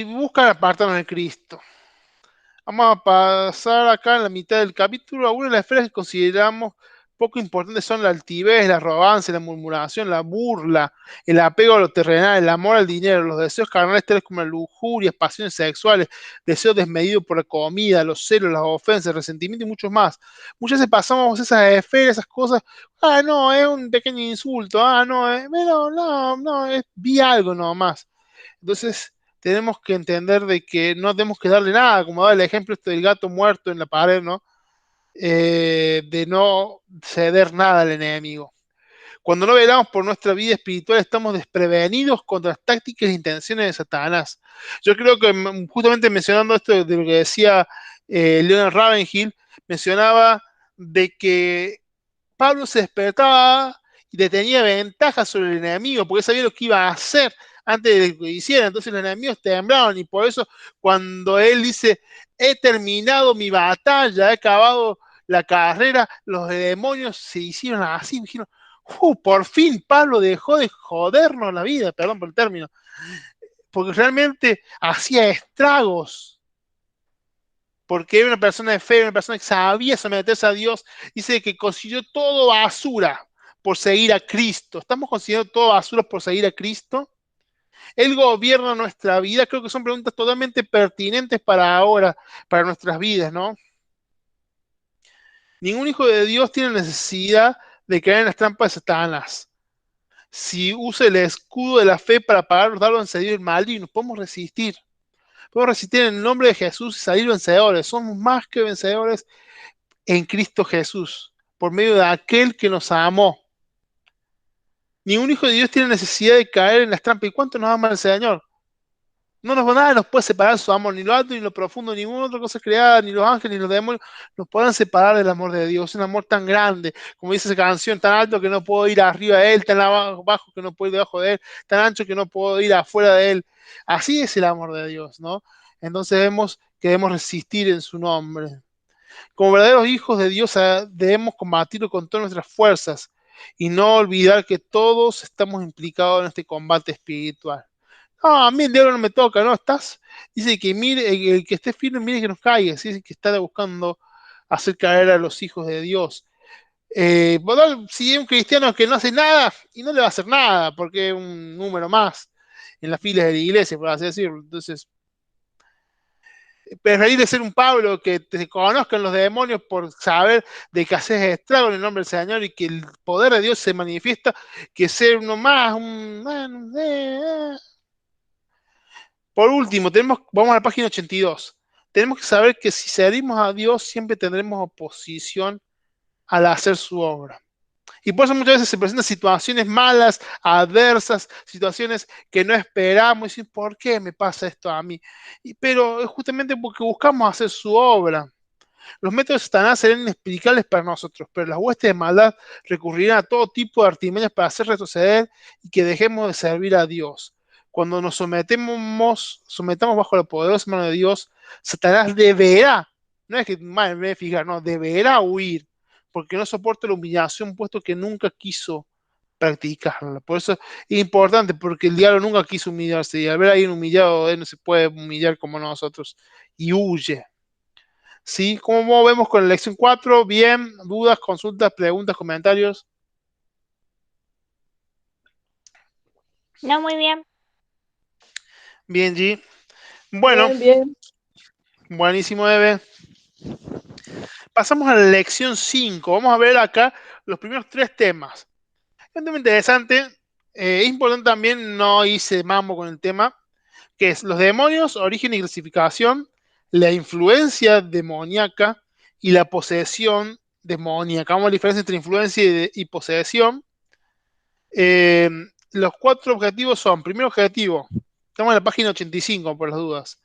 busca apartarnos de Cristo. Vamos a pasar acá en la mitad del capítulo. Algunas de las esferas que consideramos poco importantes son la altivez, la arrogancia, la murmuración, la burla, el apego a lo terrenal, el amor al dinero, los deseos carnales tales como las lujurias, pasiones sexuales, deseos desmedidos por la comida, los celos, las ofensas, el resentimiento y muchos más. Muchas veces pasamos esas esferas, esas cosas. No, es un pequeño insulto. Vi algo nomás. Entonces, tenemos que entender de que no tenemos que darle nada, como daba el ejemplo este del gato muerto en la pared, ¿no? De no ceder nada al enemigo. Cuando no velamos por nuestra vida espiritual, estamos desprevenidos contra las tácticas e intenciones de Satanás. Yo creo que justamente mencionando esto de lo que decía Leonard Ravenhill, mencionaba de que Pablo se despertaba y tenía ventaja sobre el enemigo, porque sabía lo que iba a hacer antes de que lo hiciera. Entonces los enemigos temblaban y por eso cuando él dice, he terminado mi batalla, he acabado la carrera, los demonios se hicieron así, dijeron, por fin Pablo dejó de jodernos la vida, perdón por el término. porque realmente hacía estragos, porque era una persona de fe, una persona que sabía someterse a Dios. Dice que consiguió todo basura por seguir a Cristo. ¿Estamos considerando todo basura por seguir a Cristo? Él gobierna nuestra vida. Creo que son preguntas totalmente pertinentes para ahora, para nuestras vidas, ¿no? Ningún hijo de Dios tiene necesidad de caer en las trampas de Satanás. Si usa el escudo de la fe para pagar los dardos en el maligno, podemos resistir. Podemos resistir en el nombre de Jesús y salir vencedores. Somos más que vencedores en Cristo Jesús, por medio de aquel que nos amó. Ningún hijo de Dios tiene necesidad de caer en las trampas. ¿Y cuánto nos ama el Señor? No nos nada nos puede separar de su amor, ni lo alto ni lo profundo, ninguna otra cosa creada, ni los ángeles, ni los demonios, nos pueden separar del amor de Dios. Es un amor tan grande, como dice esa canción, tan alto que no puedo ir arriba de él, tan abajo que no puedo ir debajo de él, tan ancho que no puedo ir afuera de él. Así es el amor de Dios, ¿no? Entonces vemos que debemos resistir en su nombre. Como verdaderos hijos de Dios debemos combatirlo con todas nuestras fuerzas y no olvidar que todos estamos implicados en este combate espiritual. No, a mí el diablo no me toca, ¿no? Dice que mire, el que esté firme, mire que nos caiga, dice que está buscando hacer caer a los hijos de Dios. Si es un cristiano que no hace nada, y no le va a hacer nada, porque es un número más en las filas de la iglesia, por así decirlo. Entonces, preferir de ser un Pablo que te conozcan los demonios por saber de que haces estrago en el nombre del Señor y que el poder de Dios se manifiesta, que ser uno más, Por último, vamos a la página 82. Tenemos que saber que si servimos a Dios siempre tendremos oposición al hacer su obra. Y por eso muchas veces se presentan situaciones malas, adversas, situaciones que no esperamos. Y decimos, ¿por qué me pasa esto a mí? Pero es justamente porque buscamos hacer su obra. Los métodos de Satanás serán inexplicables para nosotros, pero las huestes de maldad recurrirán a todo tipo de artimañas para hacer retroceder y que dejemos de servir a Dios. Cuando nos sometamos bajo la poderosa mano de Dios, Satanás deberá, no es que me fijar, no, deberá huir, porque no soporta la humillación, puesto que nunca quiso practicarla. Por eso es importante, porque el diablo nunca quiso humillarse, y al ver a alguien humillado, él no se puede humillar como nosotros, y huye. ¿Sí? ¿Cómo vemos con la lección 4? Bien, dudas, consultas, preguntas, comentarios. No, muy bien. Bien, G. Bueno, Bien, bien. buenísimo, Eve. Pasamos a la lección 5. Vamos a ver acá los primeros 3 temas. Es muy interesante. Es importante también, no hice mambo con el tema, que es los demonios, origen y clasificación, la influencia demoníaca y la posesión demoníaca. Vamos a la diferencia entre influencia y posesión. Eh, los 4 objetivos son, primer objetivo, estamos en la página 85 por las dudas,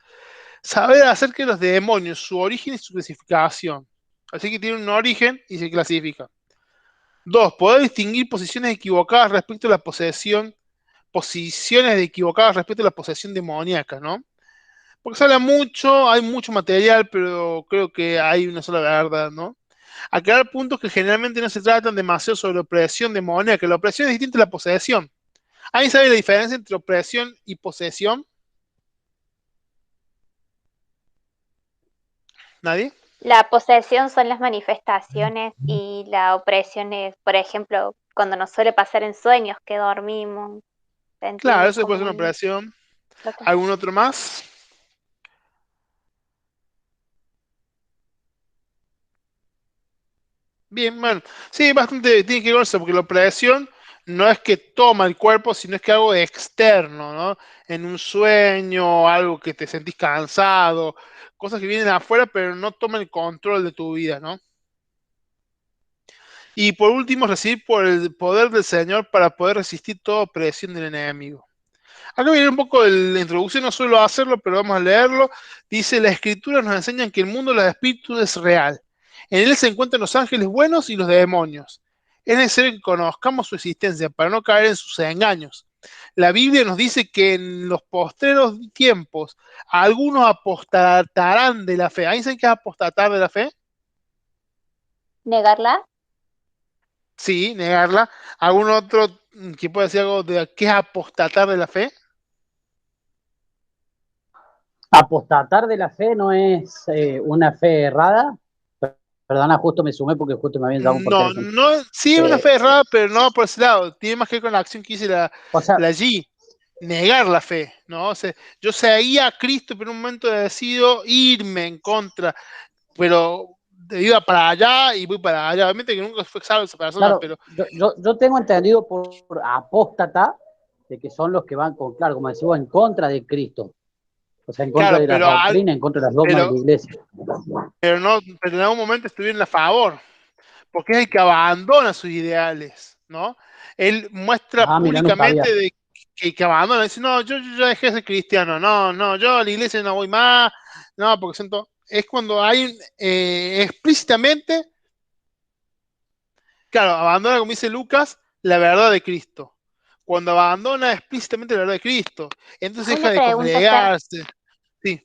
saber acerca de los demonios, su origen y su clasificación. Así que tiene un origen y se clasifica. 2, poder distinguir posiciones equivocadas respecto a la posesión, posiciones equivocadas respecto a la posesión demoníaca, ¿no? Porque se habla mucho, hay mucho material, pero creo que hay una sola verdad, ¿no? Aclarar puntos que generalmente no se tratan demasiado sobre opresión demoníaca. La opresión es distinta a la posesión. ¿Alguien sabe la diferencia entre opresión y posesión? ¿Nadie? La posesión son las manifestaciones y la opresión es, por ejemplo, cuando nos suele pasar en sueños que dormimos, Claro, sentimos eso puede ser como una un... operación. ¿Algún otro más? Bien, bueno. Sí, bastante tiene que ver con eso, porque la operación no es que toma el cuerpo, sino es que algo externo, ¿no? En un sueño, algo que te sentís cansado, cosas que vienen afuera, pero no toman el control de tu vida, ¿no? Y por último, recibir por el poder del Señor para poder resistir toda presión del enemigo. Acá viene un poco la introducción, no suelo hacerlo, pero vamos a leerlo. Dice, las escrituras nos enseñan que el mundo de los espíritus es real. En él se encuentran los ángeles buenos y los demonios. Es necesario que conozcamos su existencia para no caer en sus engaños. La Biblia nos dice que en los postreros tiempos algunos apostatarán de la fe. ¿Alguien sabe qué es apostatar de la fe? ¿Negarla? Sí, negarla. ¿Algún otro que pueda decir algo de qué es apostatar de la fe? apostatar de la fe no es una fe errada. Perdona, justo me sumé porque justo me habían llamado por No, teléfono. no, sí es una Eh, fe errada, pero no por ese lado. Tiene más que ver con la acción que hice o sea, la G. Negar la fe, ¿no? O sea, yo seguía a Cristo, pero en un momento decido irme en contra, pero iba para allá y voy para allá. Obviamente que nunca fue salvo esa persona, claro, pero yo tengo entendido por apóstata de que son los que van con, claro, como decimos, en contra de Cristo. O sea, en contra claro, de las doctrinas, en contra de las dogmas de pero, la iglesia. pero no, pero en algún momento estuvieron a favor, porque es el que abandona sus ideales, ¿no? Él muestra Ah, mira, no sabía. públicamente que abandona, dice, no, yo ya dejé de ser cristiano, no, no, yo a la iglesia no voy más, no, porque siento, es cuando hay explícitamente, claro, abandona, como dice Lucas, la verdad de Cristo. Cuando abandona explícitamente la verdad de Cristo, entonces deja Una de pregunta, Ger. congregarse. Sí,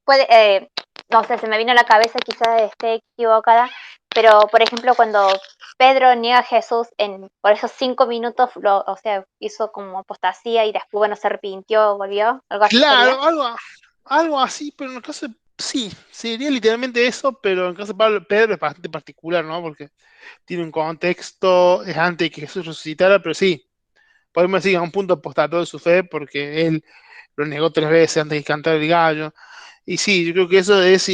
Puede, no sé, se me vino a la cabeza, quizás esté equivocada, pero por ejemplo, cuando Pedro niega a Jesús por esos 5 minutos, o sea, hizo como apostasía y después, bueno, se arrepintió, volvió, algo así sería. claro, algo así, pero en el caso sí, sería literalmente eso, pero en el caso de Pedro es bastante particular, ¿no? Porque tiene un contexto, es antes de que Jesús resucitara, pero sí, podemos decir a un punto apostató de su fe, porque él lo negó 3 veces antes de cantar el gallo. Y sí, yo creo que eso es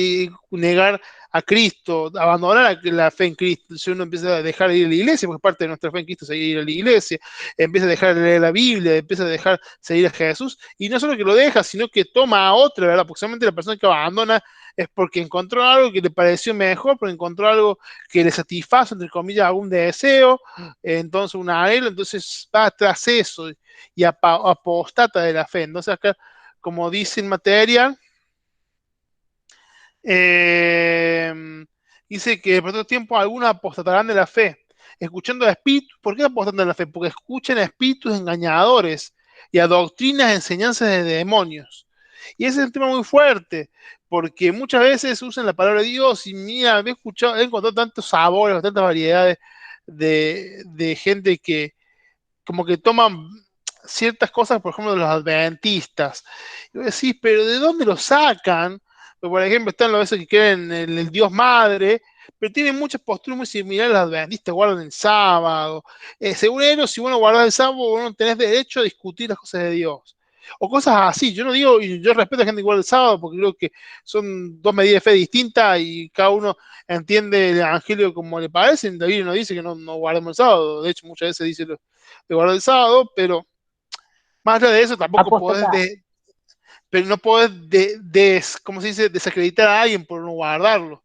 negar a Cristo, abandonar la fe en Cristo. Si uno empieza a dejar de ir a la iglesia, porque parte de nuestra fe en Cristo es ir a la iglesia, empieza a dejar de leer la Biblia, empieza a dejar de seguir a Jesús, y no solo que lo deja, sino que toma a otra, ¿verdad? Porque solamente la persona que abandona es porque encontró algo que le pareció mejor, porque encontró algo que le satisface, entre comillas, algún deseo, entonces un anhelo, entonces va tras eso y apostata de la fe. Entonces acá, como dice el material, eh, dice que por todo tiempo algunos apostatarán de la fe, escuchando a espíritus. ¿Por qué apostatan de la fe? Porque escuchan a espíritus engañadores y a doctrinas, enseñanzas de demonios. Y ese es un tema muy fuerte, porque muchas veces usan la palabra de Dios y mira, he encontrado tantos sabores, tantas variedades de gente que como que toman ciertas cosas, por ejemplo, de los adventistas. Y vos decís, pero ¿de dónde lo sacan? Porque, por ejemplo, están los esos que creen en el Dios Madre, pero tienen muchas posturas muy similares a los adventistas, guardan el sábado. Según ellos, si uno guarda el sábado, uno no tenés derecho a discutir las cosas de Dios. O cosas así. Yo no digo, y yo respeto a gente que guarda el sábado, porque creo que son dos medidas de fe distintas y cada uno entiende el evangelio como le parece. La Biblia no dice que no guardemos el sábado. De hecho, muchas veces dice de guardar el sábado, pero más allá de eso tampoco podés, Apóstata, pero no podés, ¿cómo se dice?, desacreditar a alguien por no guardarlo.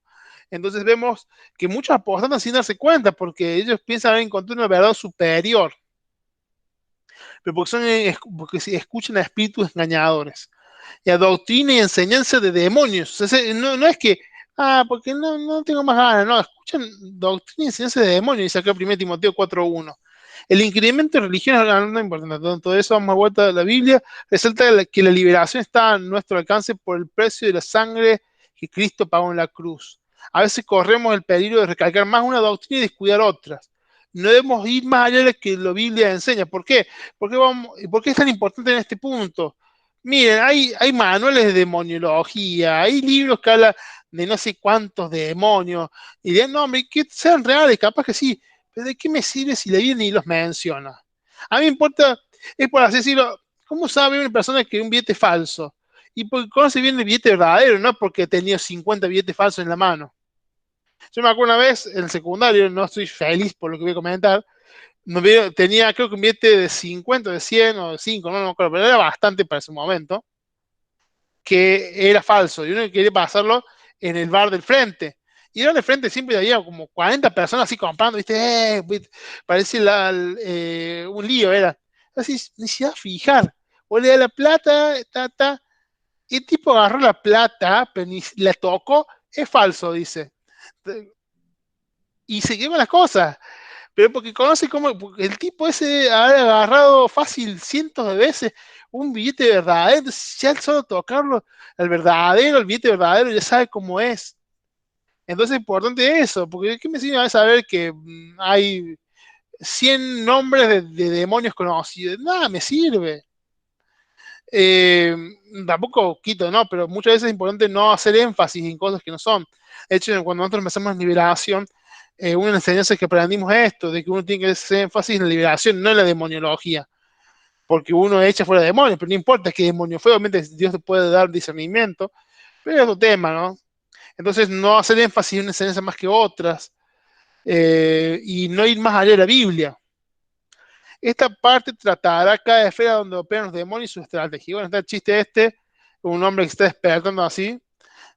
Entonces vemos que muchos apostan sin darse cuenta, porque ellos piensan haber encontrado una verdad superior, pero porque escuchan a espíritus engañadores y a doctrina y enseñanza de demonios. O sea, no es que, porque no tengo más ganas, no, escuchan doctrina y enseñanza de demonios, dice acá 1 Timoteo 4:1. El incremento de religión es algo importante. Todo eso, vamos a vuelta a la Biblia, resalta que la liberación está a nuestro alcance por el precio de la sangre que Cristo pagó en la cruz. A veces corremos el peligro de recalcar más una doctrina y descuidar otras. No debemos ir más allá de lo que la Biblia enseña. ¿Por qué? ¿Por qué es tan importante en este punto? Miren, hay manuales de demoniología, hay libros que hablan de no sé cuántos demonios, y de no, que sean reales, capaz que sí, pero ¿de qué me sirve si la Biblia ni los menciona? A mí me importa, es por así decirlo, ¿cómo sabe una persona que un billete es falso? Y porque conoce bien el billete verdadero, no porque tenía 50 billetes falsos en la mano. Yo me acuerdo una vez en el secundario, no estoy feliz por lo que voy a comentar, tenía creo que un billete de 50, de 100 o de 5, no me acuerdo, pero era bastante para ese momento, que era falso, y uno quería pasarlo en el bar del frente. Y en el del frente siempre había como 40 personas así comprando, ¿viste? Parece un lío, era. Así, ni se iba a fijar. O le da la plata, y el tipo agarró la plata, pero ni la tocó, es falso, dice. Y se quedó con las cosas. Pero porque conoce cómo porque el tipo ese ha agarrado fácil cientos de veces un billete verdadero, entonces ya solo tocarlo, el billete verdadero, ya sabe cómo es. Entonces es importante eso, porque ¿qué me sirve a saber que hay 100 nombres de demonios conocidos? Nada, me sirve. Tampoco quito, ¿no? Pero muchas veces es importante no hacer énfasis en cosas que no son. De hecho, cuando nosotros empezamos en liberación, una de las enseñanzas que aprendimos es esto, de que uno tiene que hacer énfasis en la liberación, no en la demoniología. Porque uno echa fuera demonios, pero no importa qué demonio fue, obviamente Dios te puede dar discernimiento, pero es otro tema, ¿no? Entonces, no hacer énfasis en una enseñanza más que otras, y no ir más allá de la Biblia. Esta parte tratará cada esfera donde operan los demonios y su estrategia. Bueno, está el chiste este, un hombre que está despertando así.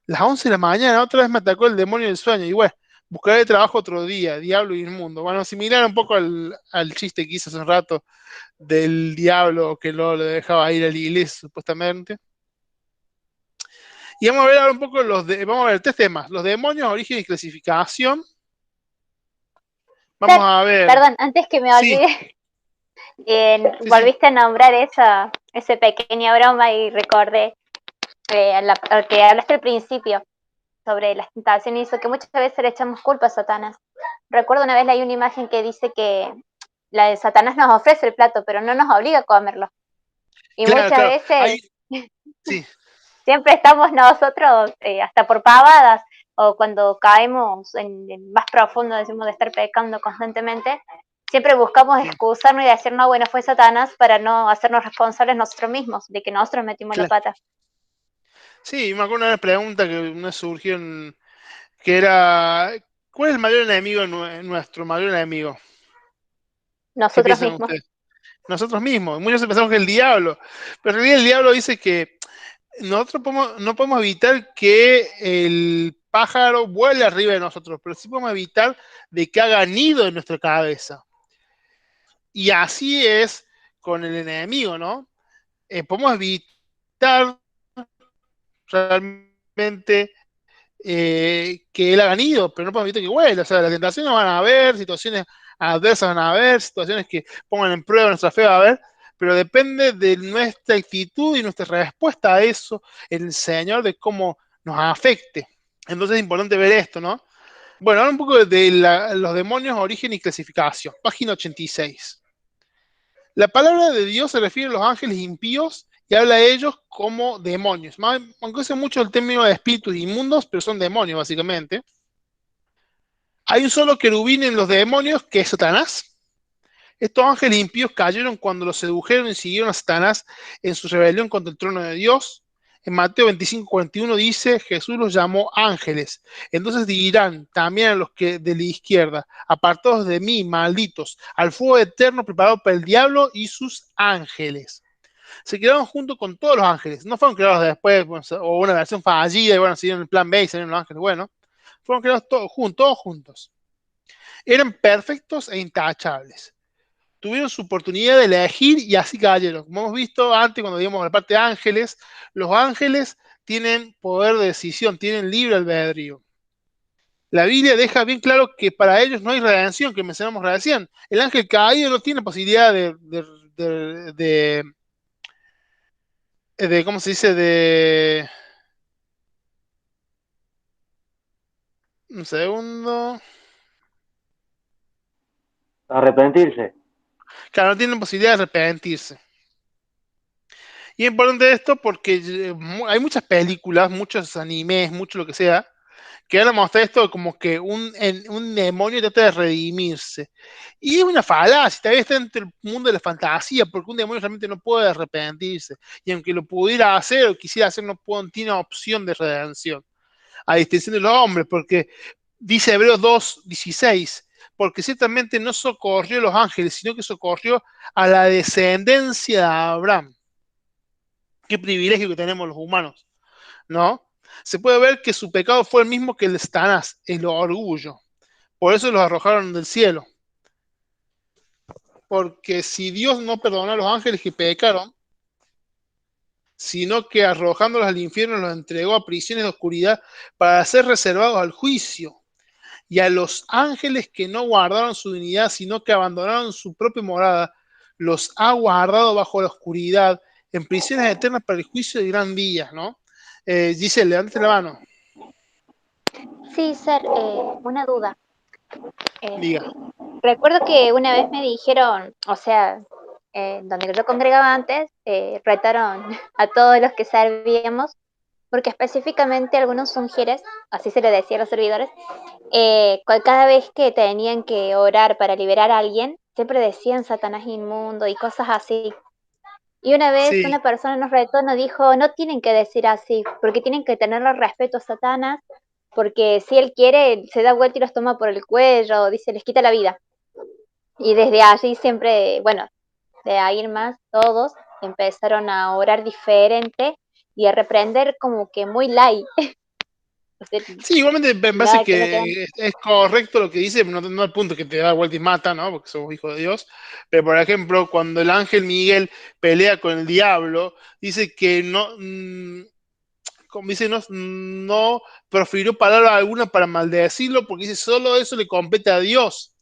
Las 11 de la mañana, otra vez me atacó el demonio del sueño. Y bueno, buscaré trabajo otro día, diablo inmundo. Bueno, similar un poco al chiste que hice hace un rato del diablo que lo dejaba ir a la iglesia, supuestamente. Y vamos a ver ahora un poco vamos a ver 3 temas: los demonios, origen y clasificación. Vamos a ver. Perdón, antes que me Sí, olvide, sí, sí. volviste a nombrar esa pequeña broma y recordé lo que hablaste al principio sobre las tentaciones y eso, que muchas veces le echamos culpa a Satanás. Recuerdo una vez leí una imagen que dice que la de Satanás nos ofrece el plato, pero no nos obliga a comerlo. Y Claro, muchas claro. veces Sí, siempre estamos nosotros, hasta por pavadas, o cuando caemos en más profundo, decimos, de estar pecando constantemente, siempre buscamos sí, excusarnos y decir, no, bueno, fue Satanás, para no hacernos responsables nosotros mismos, de que nosotros metimos la claro. pata. Sí, me acuerdo de una pregunta que una surgió que era, ¿cuál es el mayor enemigo, nuestro mayor enemigo? ¿Qué Nosotros piensan mismos. ustedes? Nosotros mismos. Muchos pensamos que es el diablo, pero en realidad el diablo dice que nosotros no podemos evitar que el pájaro vuele arriba de nosotros, pero sí podemos evitar de que haga nido en nuestra cabeza. Y así es con el enemigo, ¿no? Podemos evitar realmente que él haga nido, pero no podemos evitar que vuele. O sea, las tentaciones van a haber, situaciones adversas van a haber, situaciones que pongan en prueba nuestra fe va a haber, pero depende de nuestra actitud y nuestra respuesta a eso, el Señor, de cómo nos afecte. Entonces es importante ver esto, ¿no? Bueno, ahora un poco de los demonios, origen y clasificación. Página 86. La palabra de Dios se refiere a los ángeles impíos y habla de ellos como demonios. Aunque usa mucho el término de espíritus inmundos, pero son demonios básicamente. Hay un solo querubín en los demonios, que es Satanás. Estos ángeles impíos cayeron cuando los sedujeron y siguieron a Satanás en su rebelión contra el trono de Dios. En Mateo 25:41 dice, Jesús los llamó ángeles. Entonces dirán también a los que de la izquierda, apartados de mí, malditos, al fuego eterno preparado para el diablo y sus ángeles. Se quedaron junto con todos los ángeles. No fueron creados después, bueno, o una versión fallida, y bueno, siguieron el plan B y salieron los ángeles. Bueno, fueron creados todos juntos. Eran perfectos e intachables. Tuvieron su oportunidad de elegir y así cayeron. Como hemos visto antes, cuando digamos la parte de ángeles, los ángeles tienen poder de decisión, tienen libre albedrío. La Biblia deja bien claro que para ellos no hay redención, que mencionamos recién. El ángel caído no tiene posibilidad de, de, ¿cómo se dice? Un segundo. Arrepentirse. Claro, no tienen posibilidad de arrepentirse. Y es importante esto porque hay muchas películas, muchos animes, mucho lo que sea, que van a mostrar esto como que un demonio trata de redimirse. Y es una falacia, todavía está entre el mundo de la fantasía, porque un demonio realmente no puede arrepentirse. Y aunque lo pudiera hacer o quisiera hacer, no tiene opción de redención. A distinción de los hombres, porque dice Hebreos 2:16, porque ciertamente no socorrió a los ángeles, sino que socorrió a la descendencia de Abraham. Qué privilegio que tenemos los humanos, ¿no? Se puede ver que su pecado fue el mismo que el de Satanás, el orgullo. Por eso los arrojaron del cielo. Porque si Dios no perdonó a los ángeles que pecaron, sino que arrojándolos al infierno los entregó a prisiones de oscuridad para ser reservados al juicio. Y a los ángeles que no guardaron su dignidad, sino que abandonaron su propia morada, los ha guardado bajo la oscuridad, en prisiones eternas para el juicio de gran día, ¿no? Giselle, levante la mano. Sí, Ser, una duda. Eh, Diga. Recuerdo que una vez me dijeron, o sea, donde yo congregaba antes, retaron a todos los que servíamos, porque específicamente algunos ungires, así se le decía a los servidores, cada vez que tenían que orar para liberar a alguien, siempre decían Satanás inmundo y cosas así. Y una vez Sí, una persona nos retó, nos dijo, no tienen que decir así, porque tienen que tenerle respeto a Satanás, porque si él quiere, se da vuelta y los toma por el cuello, dice, les quita la vida. Y desde allí siempre, bueno, de ahí en más, todos empezaron a orar diferente y a reprender como que muy light. O sea, sí, igualmente me parece nada que no quedan. que es correcto lo que dice, no al punto que te da vuelta y mata, ¿no? Porque somos hijos de Dios. Pero, por ejemplo, cuando el ángel Miguel pelea con el diablo, dice que no, como dice, no profirió palabra alguna para maldecirlo, porque dice, solo eso le compete a Dios.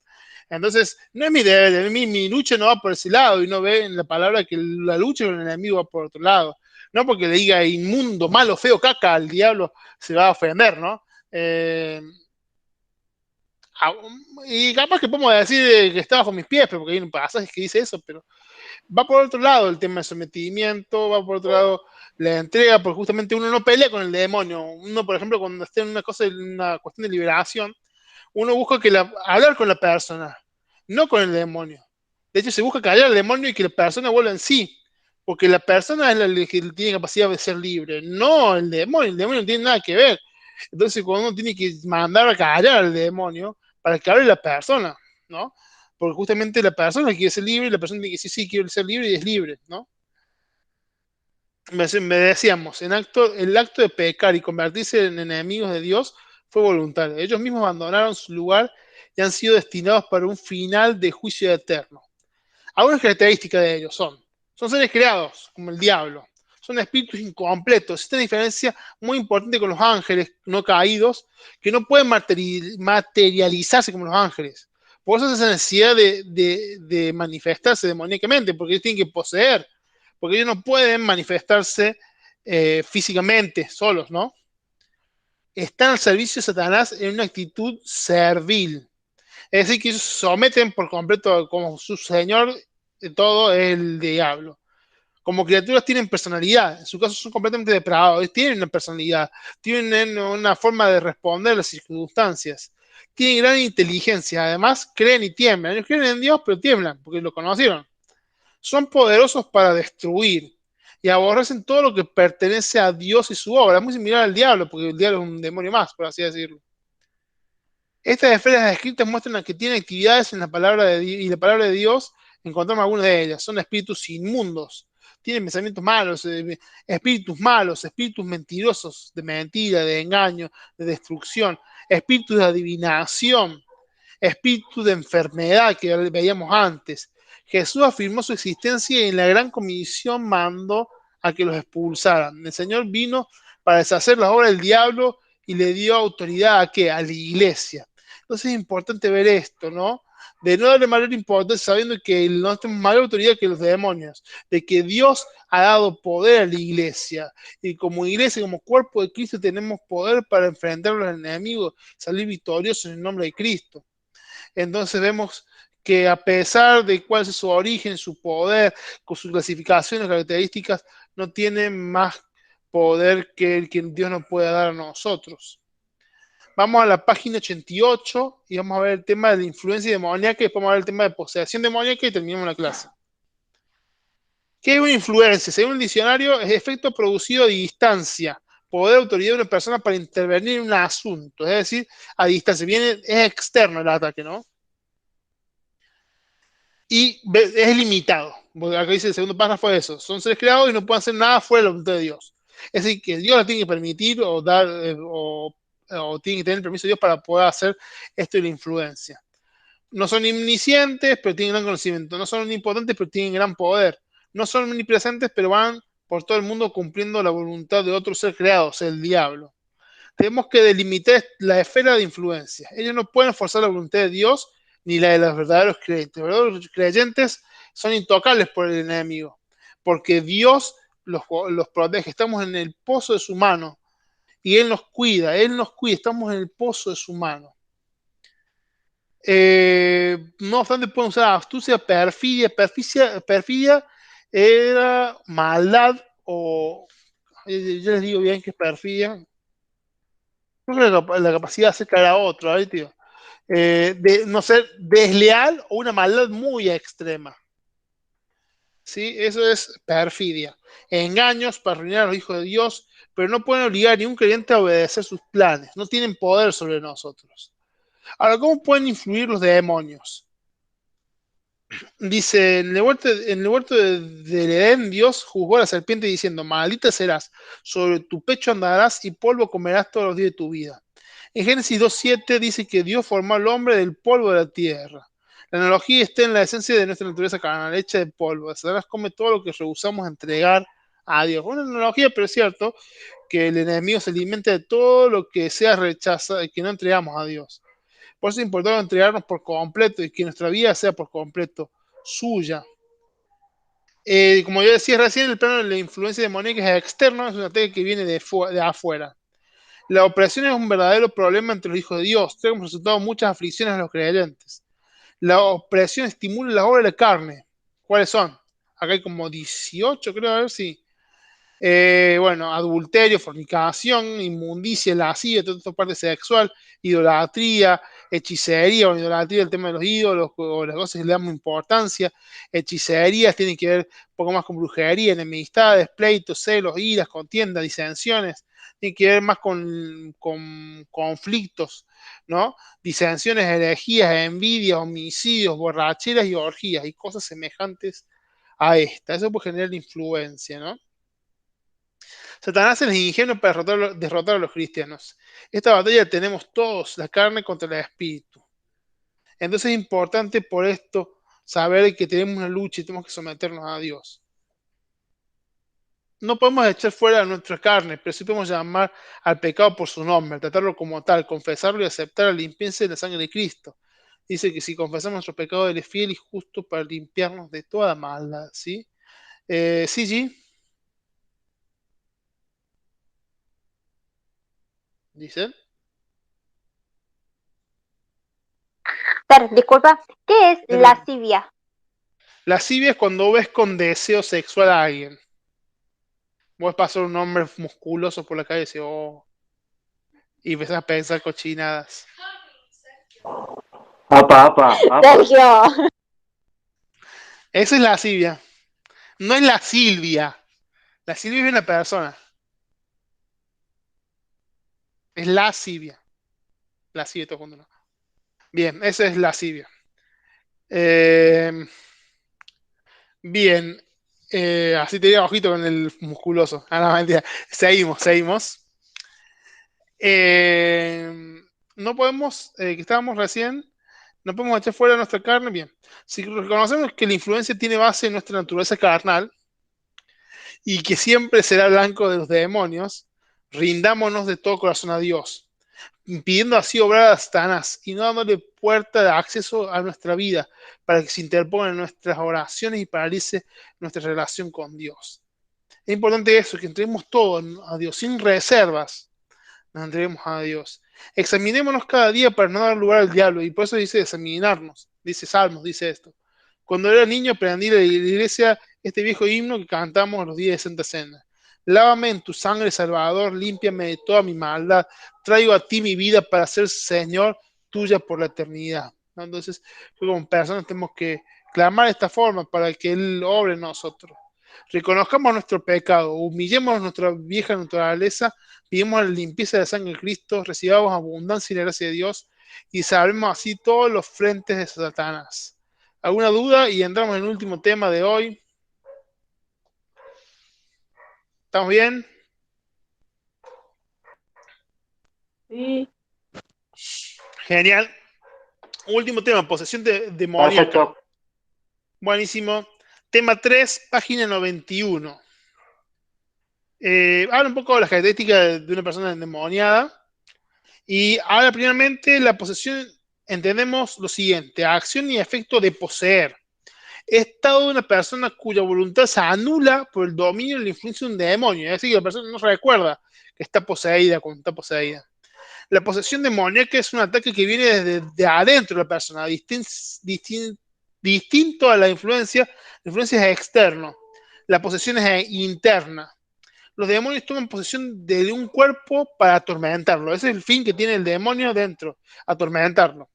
Entonces, no es mi deber, mi lucha no va por ese lado, y no ve en la palabra que la lucha con el enemigo va por otro lado. No porque le diga inmundo, malo, feo, caca, al diablo se va a ofender, ¿no? Eh, y capaz que podemos decir que está bajo mis pies, pero porque hay un pasaje que dice eso, pero va por otro lado el tema del sometimiento, va por otro lado la entrega, porque justamente uno no pelea con el demonio. Uno, por ejemplo, cuando está en una cosa, en una cuestión de liberación, uno busca hablar con la persona, no con el demonio. De hecho, se busca callar al demonio y que la persona vuelva en sí, porque la persona es la que tiene capacidad de ser libre, no el demonio no tiene nada que ver. Entonces, cuando uno tiene que mandar a callar al demonio para que hable la persona, ¿no? Porque justamente la persona quiere ser libre y la persona tiene que decir, sí, quiero ser libre y es libre, ¿no? Me decíamos, el acto de pecar y convertirse en enemigos de Dios fue voluntario. Ellos mismos abandonaron su lugar y han sido destinados para un final de juicio eterno. Algunas características de ellos son seres creados, como el diablo, son espíritus incompletos. Esta diferencia muy importante con los ángeles no caídos, que no pueden materializarse como los ángeles. Por eso es esa necesidad de manifestarse demoníacamente, porque ellos tienen que poseer, porque ellos no pueden manifestarse físicamente solos, ¿no? Están al servicio de Satanás en una actitud servil. Es decir, que ellos se someten por completo como su señor de todo el diablo. Como criaturas tienen personalidad, en su caso son completamente depravados, tienen una personalidad, tienen una forma de responder a las circunstancias, tienen gran inteligencia, además creen y tiemblan. Ellos creen en Dios, pero tiemblan porque lo conocieron. Son poderosos para destruir y aborrecen todo lo que pertenece a Dios y su obra. Es muy similar al diablo, porque el diablo es un demonio más, por así decirlo. Estas esferas descritas muestran que tienen actividades en la palabra de Dios, y la palabra de Dios encontramos algunas de ellas. Son espíritus inmundos, tienen pensamientos malos, espíritus mentirosos, de mentira, de engaño, de destrucción, espíritus de adivinación, espíritus de enfermedad que veíamos antes. Jesús afirmó su existencia y en la gran comisión mandó a que los expulsaran. El Señor vino para deshacer las obras del diablo y le dio autoridad a qué? A la iglesia. Entonces es importante ver esto, ¿no? De no darle mayor importancia sabiendo que no tenemos mayor autoridad que los demonios, de que Dios ha dado poder a la iglesia y como iglesia, como cuerpo de Cristo tenemos poder para enfrentar a los enemigos, salir victoriosos en el nombre de Cristo. Entonces vemos que a pesar de cuál es su origen, su poder, con sus clasificaciones, características, no tiene más poder que el que Dios nos pueda dar a nosotros. Vamos a la página 88 y vamos a ver el tema de la influencia demoníaca y después vamos a ver el tema de posesión demoníaca y terminamos la clase. ¿Qué es una influencia? Según el diccionario, es efecto producido a distancia, poder, autoridad de una persona para intervenir en un asunto, es decir, a distancia. Es externo el ataque, ¿no? Y es limitado. Porque acá dice el segundo párrafo de eso. Son seres creados y no pueden hacer nada fuera de la voluntad de Dios. Es decir, que Dios la tiene que permitir o dar o tiene que tener el permiso de Dios para poder hacer esto de la influencia. No son omniscientes, pero tienen gran conocimiento. No son omnipotentes, pero tienen gran poder. No son omnipresentes, pero van por todo el mundo cumpliendo la voluntad de otro ser creado, el diablo. Tenemos que delimitar la esfera de influencia. Ellos no pueden forzar la voluntad de Dios ni la de los verdaderos creyentes. Los verdaderos creyentes son intocables por el enemigo, porque Dios los protege. Estamos en el pozo de su mano y Él nos cuida, estamos en el pozo de su mano. No obstante, pueden usar astucia, perfidia. Perfidia era maldad o... Yo les digo bien que es perfidia. Creo que la capacidad de hacer caer a otro, ¿vale, tío? De no ser desleal o una maldad muy extrema. ¿Sí? Eso es perfidia. Engaños para arruinar a los hijos de Dios, pero no pueden obligar a ningún creyente a obedecer sus planes. No tienen poder sobre nosotros. Ahora, ¿cómo pueden influir los demonios? Dice, en el huerto del Edén, Dios juzgó a la serpiente diciendo, maldita serás, sobre tu pecho andarás y polvo comerás todos los días de tu vida. En Génesis 2.7 dice que Dios formó al hombre del polvo de la tierra. La analogía está en la esencia de nuestra naturaleza carnal, hecha de polvo. Satanás come todo lo que rehusamos entregar a Dios. Una analogía, pero es cierto que el enemigo se alimenta de todo lo que sea rechazado y que no entregamos a Dios. Por eso es importante entregarnos por completo y que nuestra vida sea por completo suya. Como yo decía recién, el plano de la influencia demoníaca es externo, es un ataque que viene de afuera. La opresión es un verdadero problema entre los hijos de Dios, trae como resultado muchas aflicciones a los creyentes. La opresión estimula las obras de la carne. ¿Cuáles son? Acá hay como 18, creo, a ver si. Bueno, adulterio, fornicación, inmundicia, lascivia, toda esta parte sexual, idolatría, hechicería, o idolatría, el tema de los ídolos, o las cosas que le damos importancia, hechicerías, tienen que ver un poco más con brujería, enemistades, pleitos, celos, iras, contiendas, disensiones, tiene que ver más con conflictos, ¿no? Disensiones, herejías, envidias, homicidios, borracheras y orgías, y cosas semejantes a esta. Eso puede generar influencia, ¿no? Satanás es ingenuo para derrotar a los cristianos. Esta batalla tenemos todos, la carne contra el espíritu. Entonces es importante por esto saber que tenemos una lucha y tenemos que someternos a Dios. No podemos echar fuera a nuestra carne, pero sí podemos llamar al pecado por su nombre, tratarlo como tal, confesarlo y aceptar la limpieza de la sangre de Cristo. Dice que si confesamos nuestro pecado, Él es fiel y justo para limpiarnos de toda maldad. ¿Sí? Sí, G. Dice. Disculpa, ¿qué es lascivia? Lascivia es cuando ves con deseo sexual a alguien. Vos pasar un hombre musculoso por la calle y decís, oh, y empezás a pensar cochinadas. Apa, apa, apa. Sergio. Esa es lascivia. No es la Silvia. La Silvia es una persona. Es lascivia. Lascivia todo junto, ¿no? Bien, esa es lascivia. Bien. Así te digo ojito con el musculoso. Ah, no, mentira. Seguimos. No podemos, que estábamos recién, no podemos echar fuera nuestra carne. Bien, si reconocemos que la influencia tiene base en nuestra naturaleza carnal y que siempre será blanco de los demonios, rindámonos de todo corazón a Dios, impidiendo así obrar a Satanás y no dándole puerta de acceso a nuestra vida para que se interponga en nuestras oraciones y paralice nuestra relación con Dios. Es importante eso, que entreguemos todo a Dios sin reservas. Nos entreguemos a Dios. Examinémonos cada día para no dar lugar al diablo. Y por eso dice examinarnos. Dice Salmos, dice esto. Cuando era niño aprendí de la iglesia este viejo himno que cantamos los días de Santa Cena. Lávame en tu sangre, Salvador, límpiame de toda mi maldad. Traigo a ti mi vida para ser Señor tuya por la eternidad. ¿No? Entonces, como personas tenemos que clamar de esta forma para que Él obre en nosotros. Reconozcamos nuestro pecado, humillemos nuestra vieja naturaleza, pidamos la limpieza de la sangre de Cristo, recibamos abundancia y la gracia de Dios y sabremos así todos los frentes de Satanás. ¿Alguna duda? Y entramos en el último tema de hoy. ¿Estamos bien? Sí. Genial. Último tema, posesión demoníaca. Perfecto. Buenísimo. Tema 3, página 91. Habla un poco de las características de una persona endemoniada. Y ahora, primeramente, la posesión, entendemos lo siguiente: acción y efecto de poseer. Estado de una persona cuya voluntad se anula por el dominio y la influencia de un demonio. Es decir, que la persona no se recuerda que está poseída cuando está poseída. La posesión demoníaca es un ataque que viene desde de adentro de la persona, distinto a la influencia. La influencia es externa, la posesión es interna. Los demonios toman posesión de un cuerpo para atormentarlo. Ese es el fin que tiene el demonio dentro, atormentarlo.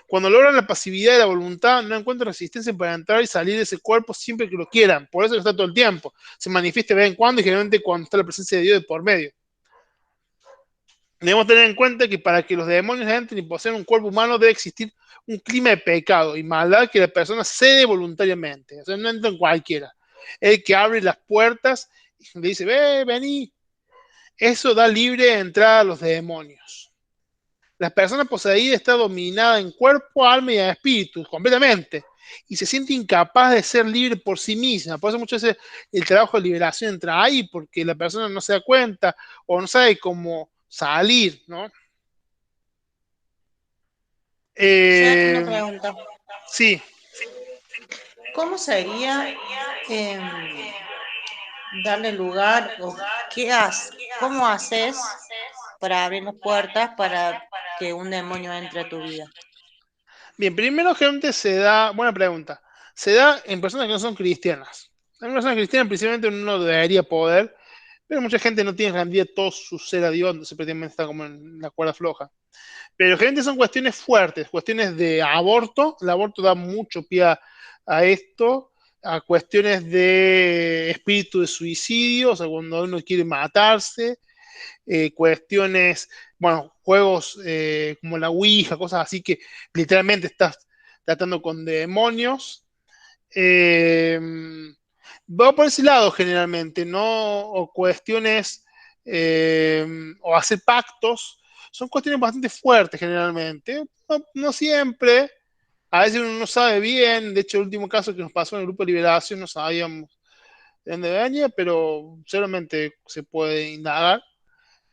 Cuando logran la pasividad de la voluntad, no encuentran resistencia para entrar y salir de ese cuerpo siempre que lo quieran. Por eso está todo el tiempo. Se manifiesta de vez en cuando y generalmente cuando está la presencia de Dios de por medio. Debemos tener en cuenta que para que los demonios entren y posean un cuerpo humano debe existir un clima de pecado y maldad que la persona cede voluntariamente. O sea, no entra en cualquiera. El que abre las puertas y le dice, ve, vení. Eso da libre entrada a los demonios. La persona poseída está dominada en cuerpo, alma y espíritu, completamente. Y se siente incapaz de ser libre por sí misma. Por eso muchas veces el trabajo de liberación entra ahí, porque la persona no se da cuenta o no sabe cómo salir, ¿no? Una pregunta. Sí. ¿Cómo sería darle lugar o cómo haces para abrir las puertas para que un demonio entre a tu vida? Bien, primero gente se da, buena pregunta, se da en personas que no son cristianas. En personas cristianas principalmente uno debería poder, pero mucha gente no tiene rendida todo su ser a Dios, entonces prácticamente está como en la cuerda floja. Pero gente son cuestiones fuertes, cuestiones de aborto, el aborto da mucho pie a esto, a cuestiones de espíritu de suicidio, o sea, cuando uno quiere matarse, cuestiones, bueno, juegos como la Ouija, cosas así que literalmente estás tratando con demonios. Eh, Va por ese lado generalmente, ¿no? O cuestiones, o hacer pactos, son cuestiones bastante fuertes generalmente. No, no siempre, a veces uno no sabe bien, de hecho el último caso que nos pasó en el grupo de liberación no sabíamos de dónde venía, pero seguramente se puede indagar.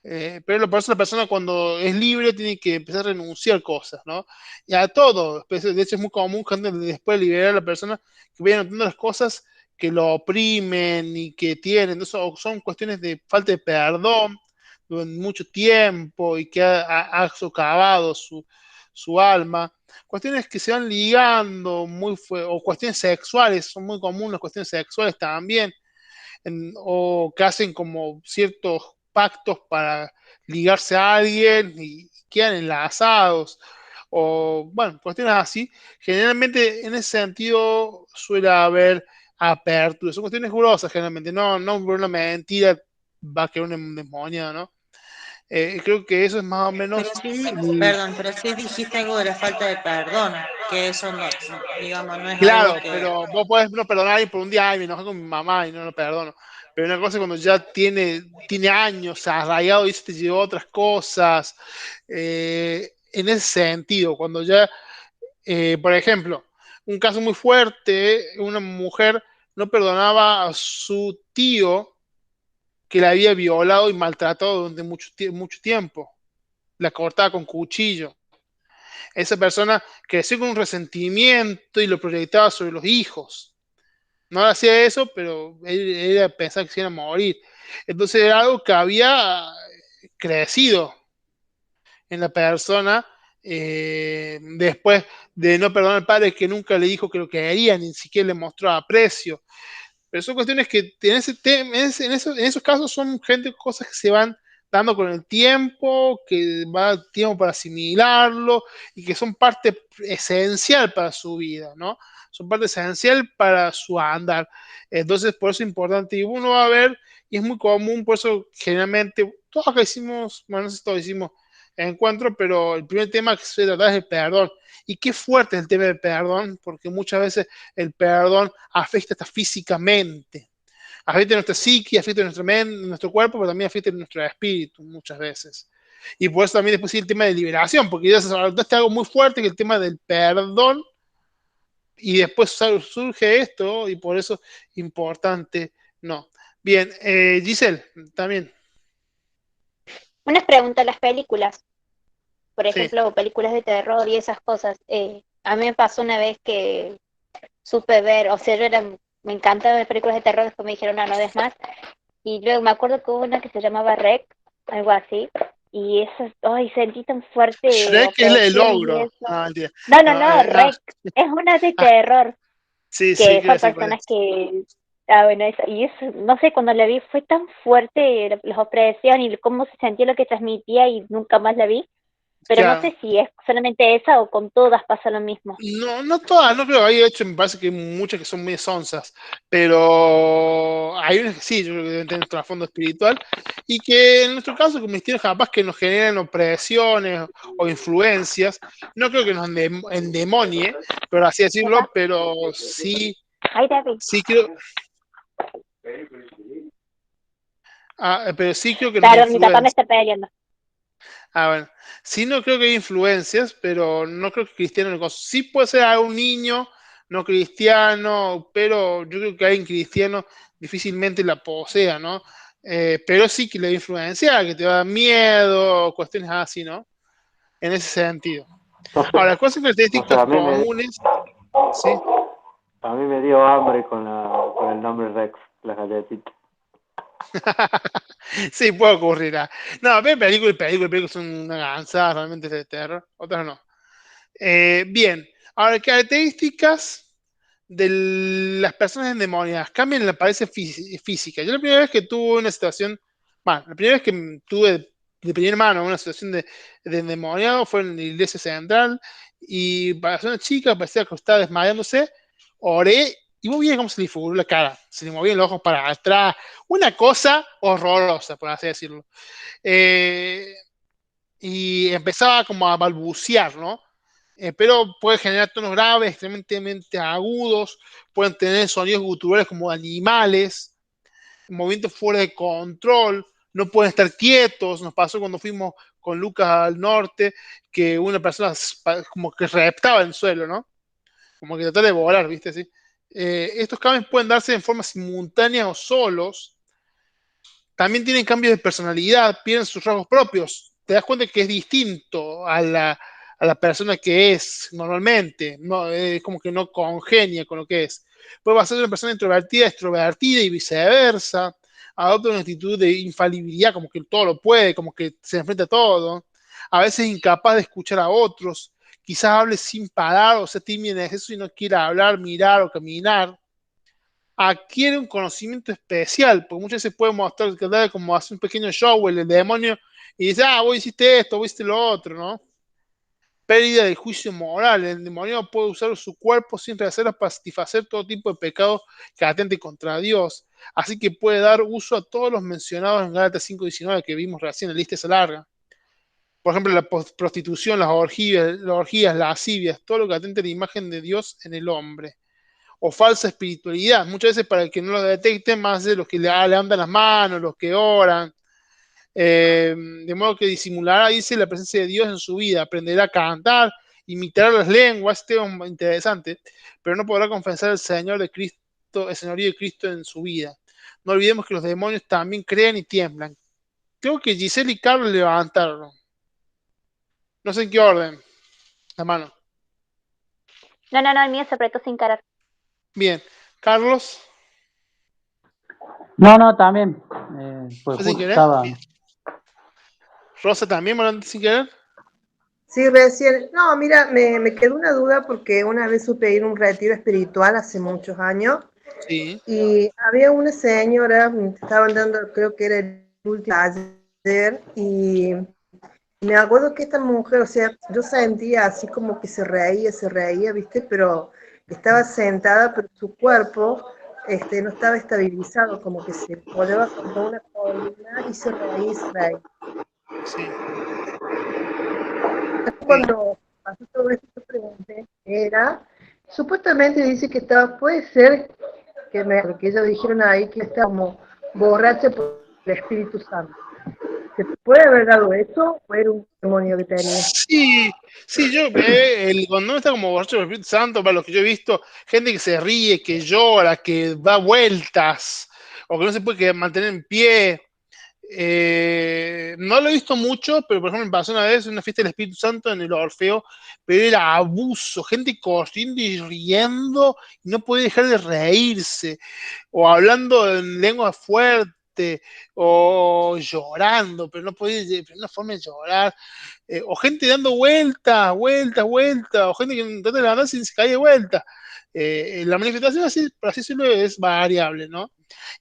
Pero lo pasa la persona cuando es libre tiene que empezar a renunciar cosas, ¿no? Y a todo. De hecho, es muy común gente después de liberar a la persona que vaya notando las cosas que lo oprimen y que tienen. Entonces, son cuestiones de falta de perdón durante mucho tiempo y que ha socavado su alma. Cuestiones que se van ligando o cuestiones sexuales, son muy comunes las cuestiones sexuales también, o que hacen como ciertos pactos para ligarse a alguien y quedan enlazados, o bueno, cuestiones así. Generalmente en ese sentido suele haber apertura, son cuestiones grosas generalmente, no por una mentira va a quedar un demonio, ¿no? Creo que eso es más o menos. Pero sí dijiste algo de la falta de perdón, que eso no, digamos, no es Claro, algo que... pero vos podés no perdonar y por un día, ay, me enojé con mi mamá y no lo perdono. Pero una cosa es cuando ya tiene años arraigado y eso te llevó a otras cosas. En ese sentido, cuando ya, por ejemplo, un caso muy fuerte, una mujer no perdonaba a su tío que la había violado y maltratado durante mucho tiempo. La cortaba con cuchillo. Esa persona creció con un resentimiento y lo proyectaba sobre los hijos. No hacía eso, pero él pensaba que se iba a morir. Entonces era algo que había crecido en la persona, después de no perdonar al padre que nunca le dijo que lo quería, ni siquiera le mostró aprecio. Pero son cuestiones que en esos casos son cosas que se van dando con el tiempo, que va tiempo para asimilarlo y que son parte esencial para su vida, ¿no? Son parte esencial para su andar. Entonces, por eso es importante. Y uno va a ver, y es muy común, por eso generalmente, todos acá hicimos, bueno, no sé si todos hicimos encuentro, pero el primer tema que se trata es el perdón. Y qué fuerte es el tema del perdón, porque muchas veces el perdón afecta hasta físicamente. Afecta nuestra psique, afecta nuestra mente, nuestro cuerpo, pero también afecta nuestro espíritu muchas veces. Y por eso también después sí el tema de liberación, porque ya se adoptaste algo muy fuerte que el tema del perdón, y después surge esto, y por eso importante, no. Bien, Giselle, también. Unas preguntas, las películas, por Sí. ejemplo, películas de terror y esas cosas. A mí me pasó una vez que supe ver, o sea, me encantaban las películas de terror, después me dijeron, no, no ves más. Y luego me acuerdo que hubo una que se llamaba Rec, algo así, Y eso, ay, sentí tan fuerte Shrek es la del opresión y ogro. eso. Ah, mentira. No, no, No, no, Rec, es una de ah, terror, sí, sí, que quiero son decir cuál personas es. que, bueno, eso, y eso, no sé, cuando la vi fue tan fuerte la opresión y cómo se sentía lo que transmitía y nunca más la vi, pero no Claro. sé si es solamente esa o con todas pasa lo mismo. No, no todas, no creo. Hay, de hecho, me parece que hay muchas que son muy sonsas. Pero hay unas que sí, yo creo que deben tener un trasfondo espiritual. Y que en nuestro caso, como cristianos, capaz que nos generan opresiones o influencias. No creo que nos endemonie, pero así decirlo, Papá, pero sí, ay, David, sí creo, pero sí creo que nos claro, mi papá me influencia. está peleando. Bueno, sí no creo que hay influencias, pero no creo que cristiano no cosa. Sí puede ser a un niño no cristiano, pero yo creo que alguien cristiano difícilmente la posea, ¿no? Pero sí que le influencia, que te da miedo, cuestiones así, ¿no? En ese sentido. No sé, Ahora, cosas no sé, características comunes, ¿sí? a mí me dio hambre con el nombre Rex, las galletitas. Sí, puede ocurrir. No, ver películas son una ganzada realmente de terror, otras no. Bien, ahora, características de las personas endemoniadas cambian en la apariencia física. Yo la primera vez que tuve una situación, bueno, la primera vez que tuve de primera mano una situación de endemoniado fue en la iglesia central y pasó una chica, parecía que estaba desmayándose, oré y vos viste cómo se le figuró la cara, se le movían los ojos para atrás, una cosa horrorosa, por así decirlo. Eh, y empezaba como a balbucear, ¿no? Pero puede generar tonos graves, extremadamente agudos, pueden tener sonidos guturales como animales, movimientos fuera de control, no pueden estar quietos. Nos pasó cuando fuimos con Lucas al norte, que una persona como que reptaba en el suelo, ¿no? Como que trataba de volar, ¿viste? Así. Estos cambios pueden darse en forma simultánea o solos. También tienen cambios de personalidad, pierden sus rasgos propios. Te das cuenta que es distinto a la persona que es normalmente, no, es como que no congenia con lo que es. Puede pasar de una persona introvertida a extrovertida y viceversa. Adopta una actitud de infalibilidad, como que todo lo puede, como que se enfrenta a todo. A veces incapaz de escuchar a otros. Quizás hable sin parar o sea tímido en exceso y no quiera hablar, mirar o caminar. Adquiere un conocimiento especial, porque muchas veces puede mostrar que da como hace un pequeño show el demonio y dice, vos hiciste esto, vos hiciste lo otro, ¿no? Pérdida del juicio moral. El demonio puede usar su cuerpo sin rehacerlo para satisfacer todo tipo de pecados que atente contra Dios. Así que puede dar uso a todos los mencionados en Gálatas 5:19 que vimos recién, la lista es larga. Por ejemplo, la prostitución, las orgías, las lascivias, todo lo que atente a la imagen de Dios en el hombre o falsa espiritualidad. Muchas veces para que no lo detecten, más de los que le andan las manos, los que oran. De modo que disimulará, dice, la presencia de Dios en su vida, aprenderá a cantar, imitará las lenguas, este es interesante, pero no podrá confesar el Señor de Cristo, el señorío de Cristo en su vida. No olvidemos que los demonios también creen y tiemblan. Creo que Giselle y Carlos levantaron. No sé en qué orden. La mano. No, no, no, el mío se apretó sin querer. Bien. Carlos. No, no, también. Pues ¿Fue sin justo querer? estaba. Bien. Rosa también, ¿me sin querer? Sí, recién. No, mira, me quedó una duda porque una vez supe ir a un retiro espiritual hace muchos años Sí. y había una señora, me estaban dando, creo que era el último ayer, y me acuerdo que esta mujer, o sea, yo sentía así como que se reía, ¿viste? Pero estaba sentada, pero su cuerpo no estaba estabilizado, como que se apoyaba contra una columna y se reía y se reía. Sí. Sí. Cuando pasó todo esto, yo pregunté qué era. Supuestamente dice que estaba, puede ser que ellos dijeron ahí que estaba como borracha por el Espíritu Santo. ¿Se puede haber dado eso o era un demonio que tenía? Sí, sí, yo, cuando uno está como borracho del Espíritu Santo, para lo que yo he visto, gente que se ríe, que llora, que da vueltas, o que no se puede mantener en pie. No lo he visto mucho, pero por ejemplo me pasó una vez en una fiesta del Espíritu Santo en el Orfeo, pero era abuso, gente corriendo y riendo, y no podía dejar de reírse, o hablando en lengua fuerte, o llorando, pero no podía, de una forma de llorar, o gente dando vueltas, vueltas, vueltas, o gente que trata de levantarse y se cae de vuelta. La manifestación, así, por así decirlo, es variable, ¿no?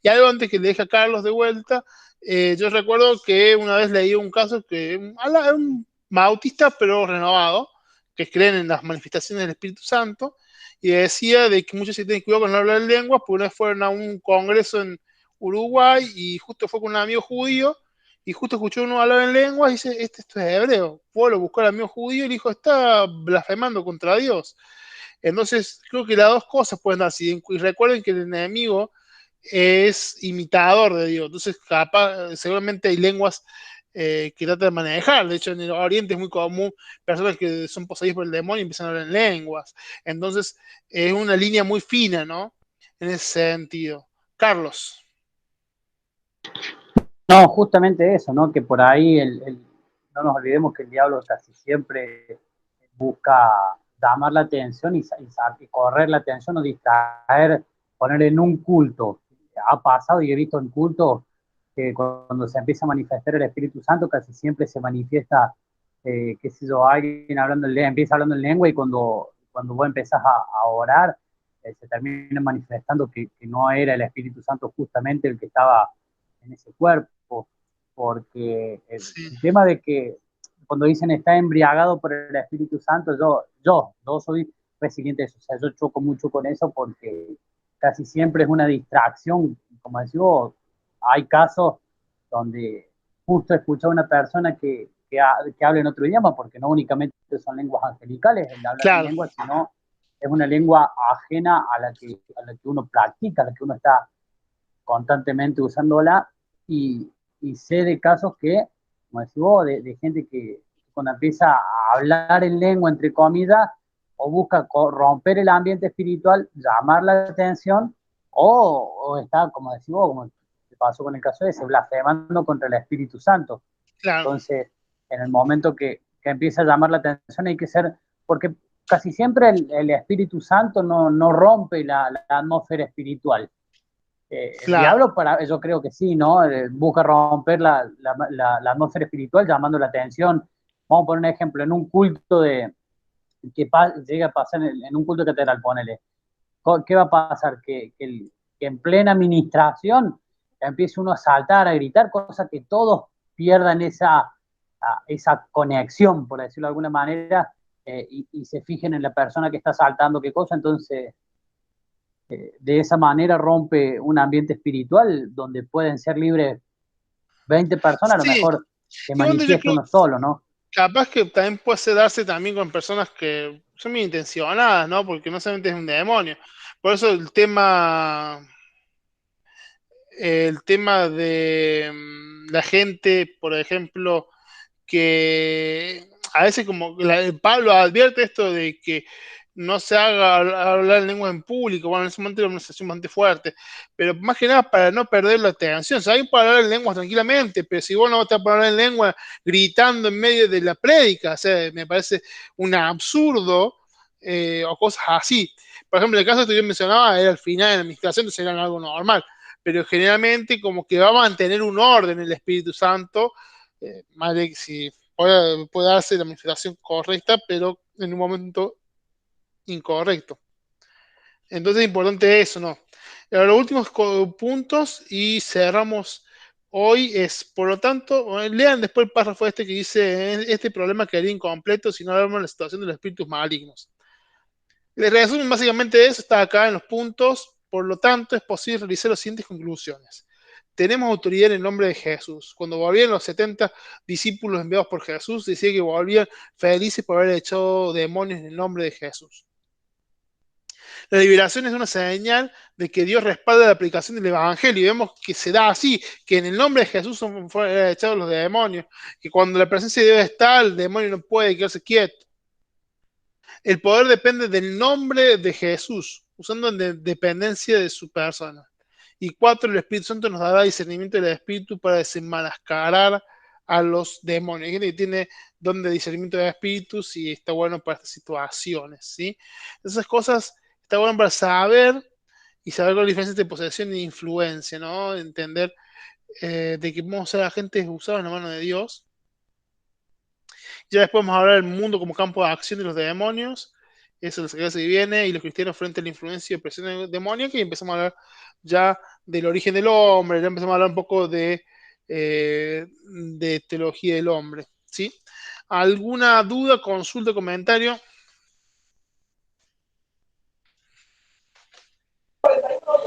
Y algo antes que le deje a Carlos de vuelta, yo recuerdo que una vez leí un caso que un bautista, pero renovado, que creen en las manifestaciones del Espíritu Santo, y decía de que muchos se tienen cuidado con no hablar lenguas, porque una vez fueron a un congreso en Uruguay y justo fue con un amigo judío y justo escuchó uno hablar en lenguas y dice, esto es hebreo. Fue, lo buscó al amigo judío y le dijo, está blasfemando contra Dios. Entonces, creo que las dos cosas pueden dar así. Y recuerden que el enemigo es imitador de Dios. Entonces, capaz, seguramente hay lenguas que trata de manejar. De hecho, en el Oriente es muy común personas que son poseídas por el demonio y empiezan a hablar en lenguas. Entonces, es una línea muy fina, ¿no? En ese sentido. Carlos. No, justamente eso, ¿no? Que por ahí no nos olvidemos que el diablo casi siempre busca llamar la atención y correr la atención o distraer, poner en un culto. Ha pasado y he visto en cultos que cuando se empieza a manifestar el Espíritu Santo casi siempre se manifiesta, qué sé yo, alguien empieza hablando en lengua y cuando vos empezás a orar, se termina manifestando que no era el Espíritu Santo justamente el que estaba en ese cuerpo, porque el tema de que cuando dicen está embriagado por el Espíritu Santo, yo soy resiliente de eso, o sea, yo choco mucho con eso porque casi siempre es una distracción, como decimos, hay casos donde justo escuchar a una persona que habla en otro idioma, porque no únicamente son lenguas angelicales el hablar en Claro. lenguas, sino es una lengua ajena a la que uno practica, a la que uno está constantemente usándola, y sé de casos que, como decís vos, de gente que cuando empieza a hablar en lengua, entre comillas, o busca romper el ambiente espiritual, llamar la atención, o está, como decís vos, como pasó con el caso ese, blasfemando contra el Espíritu Santo. Claro. Entonces, en el momento que empieza a llamar la atención hay que ser, porque casi siempre el Espíritu Santo no rompe la atmósfera espiritual. El Claro. diablo, yo creo que sí, ¿no? Busca romper la atmósfera espiritual llamando la atención. Vamos a poner un ejemplo, en un culto llega a pasar en un culto catedral, ponele. ¿Qué va a pasar? Que en plena administración empiece uno a saltar, a gritar, cosa que todos pierdan esa conexión, por decirlo de alguna manera, y se fijen en la persona que está saltando qué cosa, entonces de esa manera rompe un ambiente espiritual donde pueden ser libres 20 personas, a lo Sí. mejor se Y bueno, yo manifiesta creo uno solo, ¿no? capaz que también puede darse también con personas que son bien intencionadas, ¿no? Porque no solamente es un demonio. Por eso el tema de la gente, por ejemplo, que a veces como Pablo advierte esto de que no se haga hablar en lengua en público, bueno, en ese momento era una situación bastante fuerte, pero más que nada para no perder la atención. O sea, alguien puede hablar en lenguas tranquilamente, pero si vos no te vas a hablar en lengua gritando en medio de la prédica, o sea, me parece un absurdo, o cosas así. Por ejemplo, el caso que yo mencionaba era al final de la administración, entonces era algo normal, pero generalmente como que va a mantener un orden el Espíritu Santo, más de que si puede darse la administración correcta, pero en un momento incorrecto. Entonces es importante eso, ¿no? Ahora, los últimos puntos y cerramos hoy es, por lo tanto, lean después el párrafo este que dice, este problema quedaría incompleto si no hablamos de la situación de los espíritus malignos. El resumen básicamente de eso está acá en los puntos, por lo tanto es posible realizar las siguientes conclusiones. Tenemos autoridad en el nombre de Jesús. Cuando volvían los 70 discípulos enviados por Jesús, decía que volvían felices por haber echado demonios en el nombre de Jesús. La liberación es una señal de que Dios respalda la aplicación del Evangelio. Y vemos que se da así, que en el nombre de Jesús son echados los demonios, que cuando la presencia de Dios está, el demonio no puede quedarse quieto. El poder depende del nombre de Jesús, usando en dependencia de su persona. Y 4, el Espíritu Santo nos dará discernimiento del Espíritu para desenmascarar a los demonios. Hay gente que tiene don de discernimiento de espíritus y está bueno para estas situaciones, ¿sí? Esas cosas está bueno para saber y saber la diferencia entre posesión e influencia, ¿no? Entender de que vamos a ser agentes usados en la mano de Dios. Ya después vamos a hablar del mundo como campo de acción de los demonios. Eso es lo que se viene. Y los cristianos frente a la influencia y presión demoníaca. Y empezamos a hablar ya del origen del hombre. Ya empezamos a hablar un poco de teología del hombre. ¿Sí? ¿Alguna duda, consulta, comentario?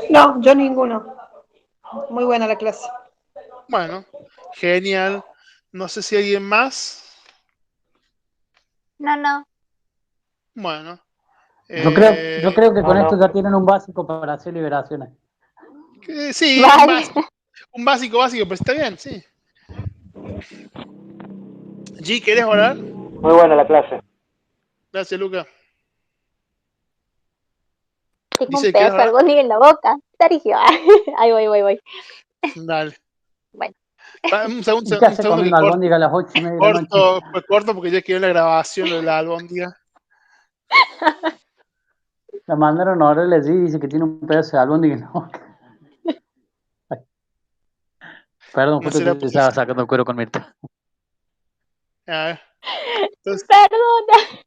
No, yo ninguno. Muy buena la clase. Bueno, genial. No sé si alguien más. No. Bueno. Yo creo que con no, esto no. ya tienen un básico para hacer liberaciones. Sí, Vale. un básico, pero está bien, sí. G, ¿querés orar? Muy buena la clase. Gracias, Luca. Tengo un Dice, ¿querés pedazo de orar? albóndiga en la boca. Sergio. Ahí voy. Dale. Bueno. Un segundo, ¿Y qué un hace segundo que comiendo albóndiga a las 8:30 de la noche? corto porque ya quedó en la grabación lo de la albóndiga. La mandaron a orarle allí y dice que tiene un pedazo de albóndiga en la boca. Perdón, No justo será te estaba posible. sacando el cuero con Mirta. A ver. Entonces, Perdona.